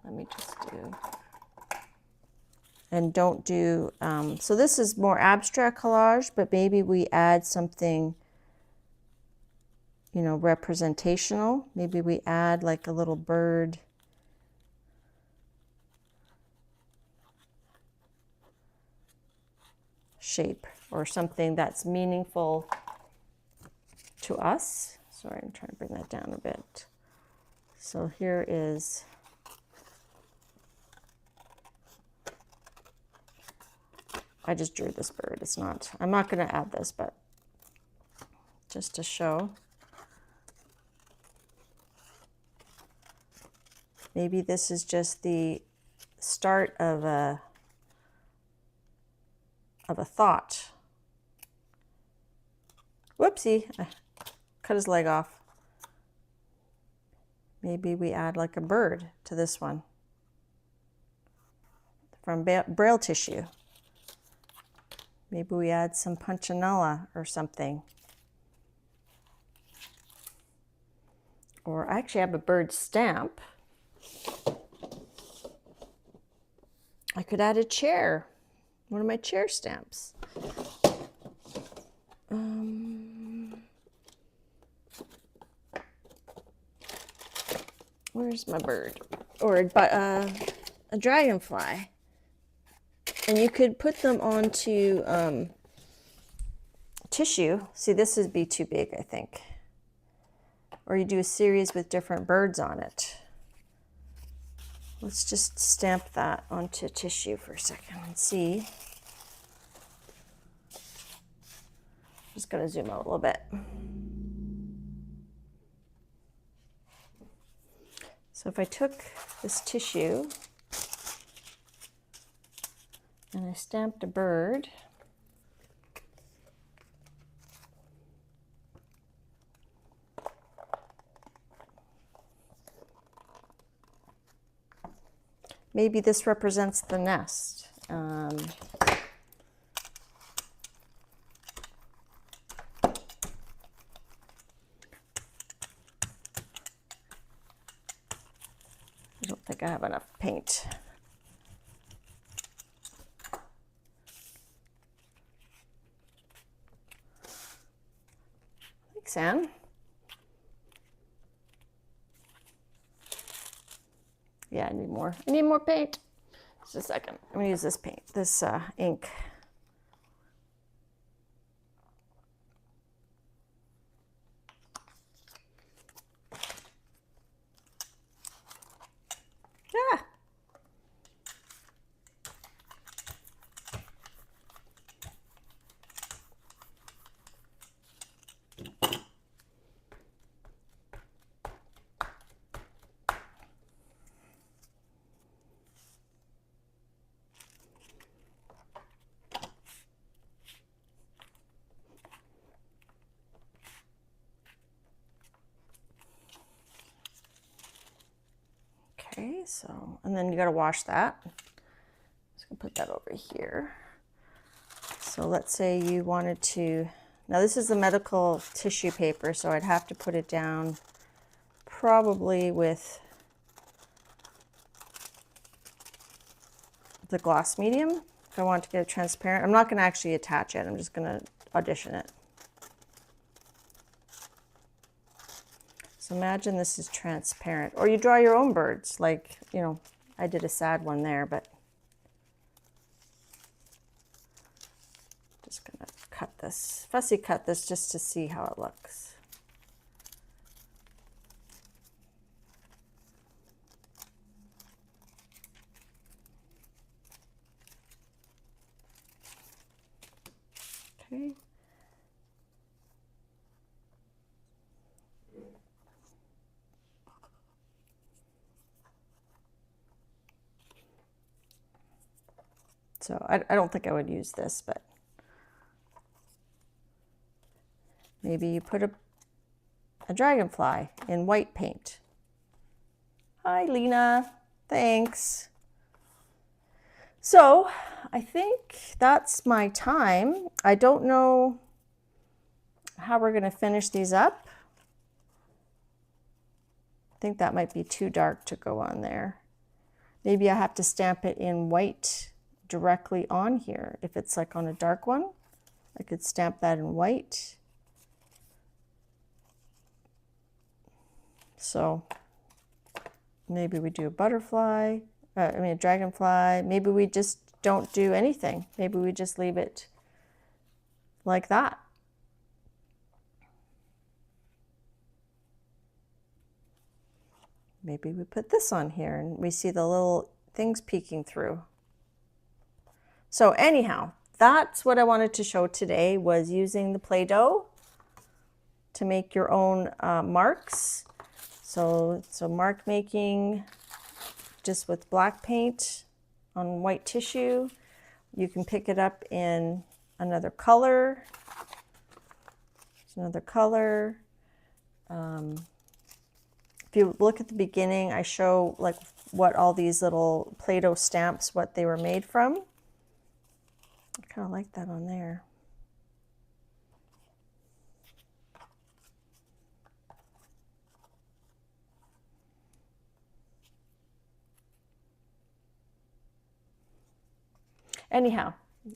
Let me just do, and don't do, so this is more abstract collage, but maybe we add something, you know, representational. Maybe we add like a little bird. Shape or something that's meaningful to us. Sorry, I'm trying to bring that down a bit. So here is, I just drew this bird. It's not, I'm not going to add this, but just to show. Maybe this is just the start of a thought. Whoopsie, I cut his leg off. Maybe we add like a bird to this one from Braille tissue. Maybe we add some punchinella or something. Or I actually have a bird stamp. I could add a chair, one of my chair stamps. Where's my bird? Or a dragonfly. And you could put them onto tissue. See, this would be too big, I think. Or you do a series with different birds on it. Let's just stamp that onto tissue for a second and see. Just gonna zoom out a little bit. So if I took this tissue and I stamped a bird, maybe this represents the nest. I don't think I have enough paint. Thanks, Anne. Yeah, I need more. I need more paint. Just a second. I'm gonna use this paint, this ink. Ah. Okay, so, and then you gotta wash that. Just gonna put that over here. So let's say you wanted to, now this is the medical tissue paper, so I'd have to put it down probably with the gloss medium. If I want to get it transparent, I'm not gonna actually attach it, I'm just gonna audition it. So imagine this is transparent, or you draw your own birds, like, you know, I did a sad one there, but just gonna cut this, fussy cut this just to see how it looks. Okay. So I don't think I would use this, but maybe you put a dragonfly in white paint. Hi, Lena. Thanks. So I think that's my time. I don't know how we're going to finish these up. I think that might be too dark to go on there. Maybe I have to stamp it in white directly on here. If it's like on a dark one, I could stamp that in white. So maybe we do a butterfly, a dragonfly. Maybe we just don't do anything. Maybe we just leave it like that. Maybe we put this on here and we see the little things peeking through. So anyhow, that's what I wanted to show today, was using the Play-Doh to make your own marks. So mark making just with black paint on white tissue. You can pick it up in another color. There's another color. If you look at the beginning, I show like what all these little Play-Doh stamps, what they were made from. I kind of like that on there. Anyhow,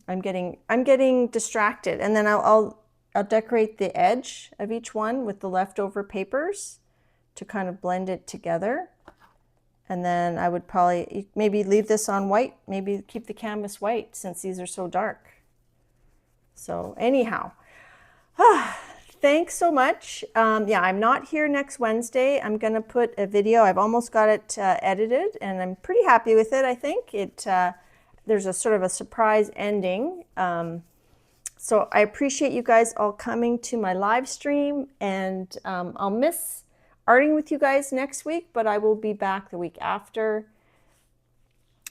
I'm getting distracted, and then I'll decorate the edge of each one with the leftover papers to kind of blend it together. And then I would probably maybe leave this on white, maybe keep the canvas white since these are so dark. So anyhow, thanks so much. Yeah, I'm not here next Wednesday. I'm gonna put a video. I've almost got it edited, and I'm pretty happy with it. I think it. There's a sort of a surprise ending. So I appreciate you guys all coming to my live stream, and I'll miss arting with you guys next week, but I will be back the week after.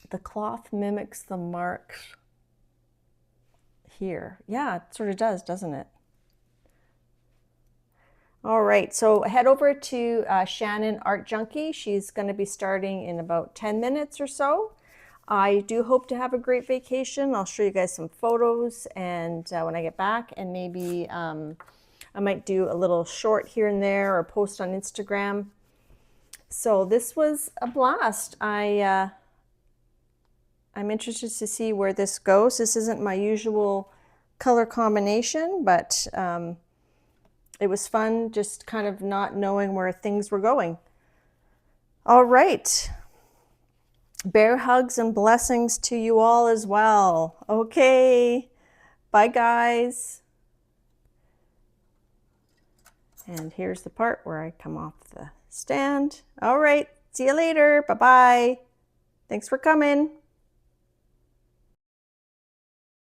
The cloth mimics the marks here. Yeah, it sort of does, doesn't it? All right, so head over to Shannon Art Junkie. She's going to be starting in about 10 minutes or so. I do hope to have a great vacation. I'll show you guys some photos and when I get back, and maybe I might do a little short here and there or post on Instagram. So this was a blast. I'm interested to see where this goes. This isn't my usual color combination, but it was fun just kind of not knowing where things were going. All right. Bear hugs and blessings to you all as well. Okay. Bye, guys. And here's the part where I come off the stand. All right. See you later. Bye-bye. Thanks for coming.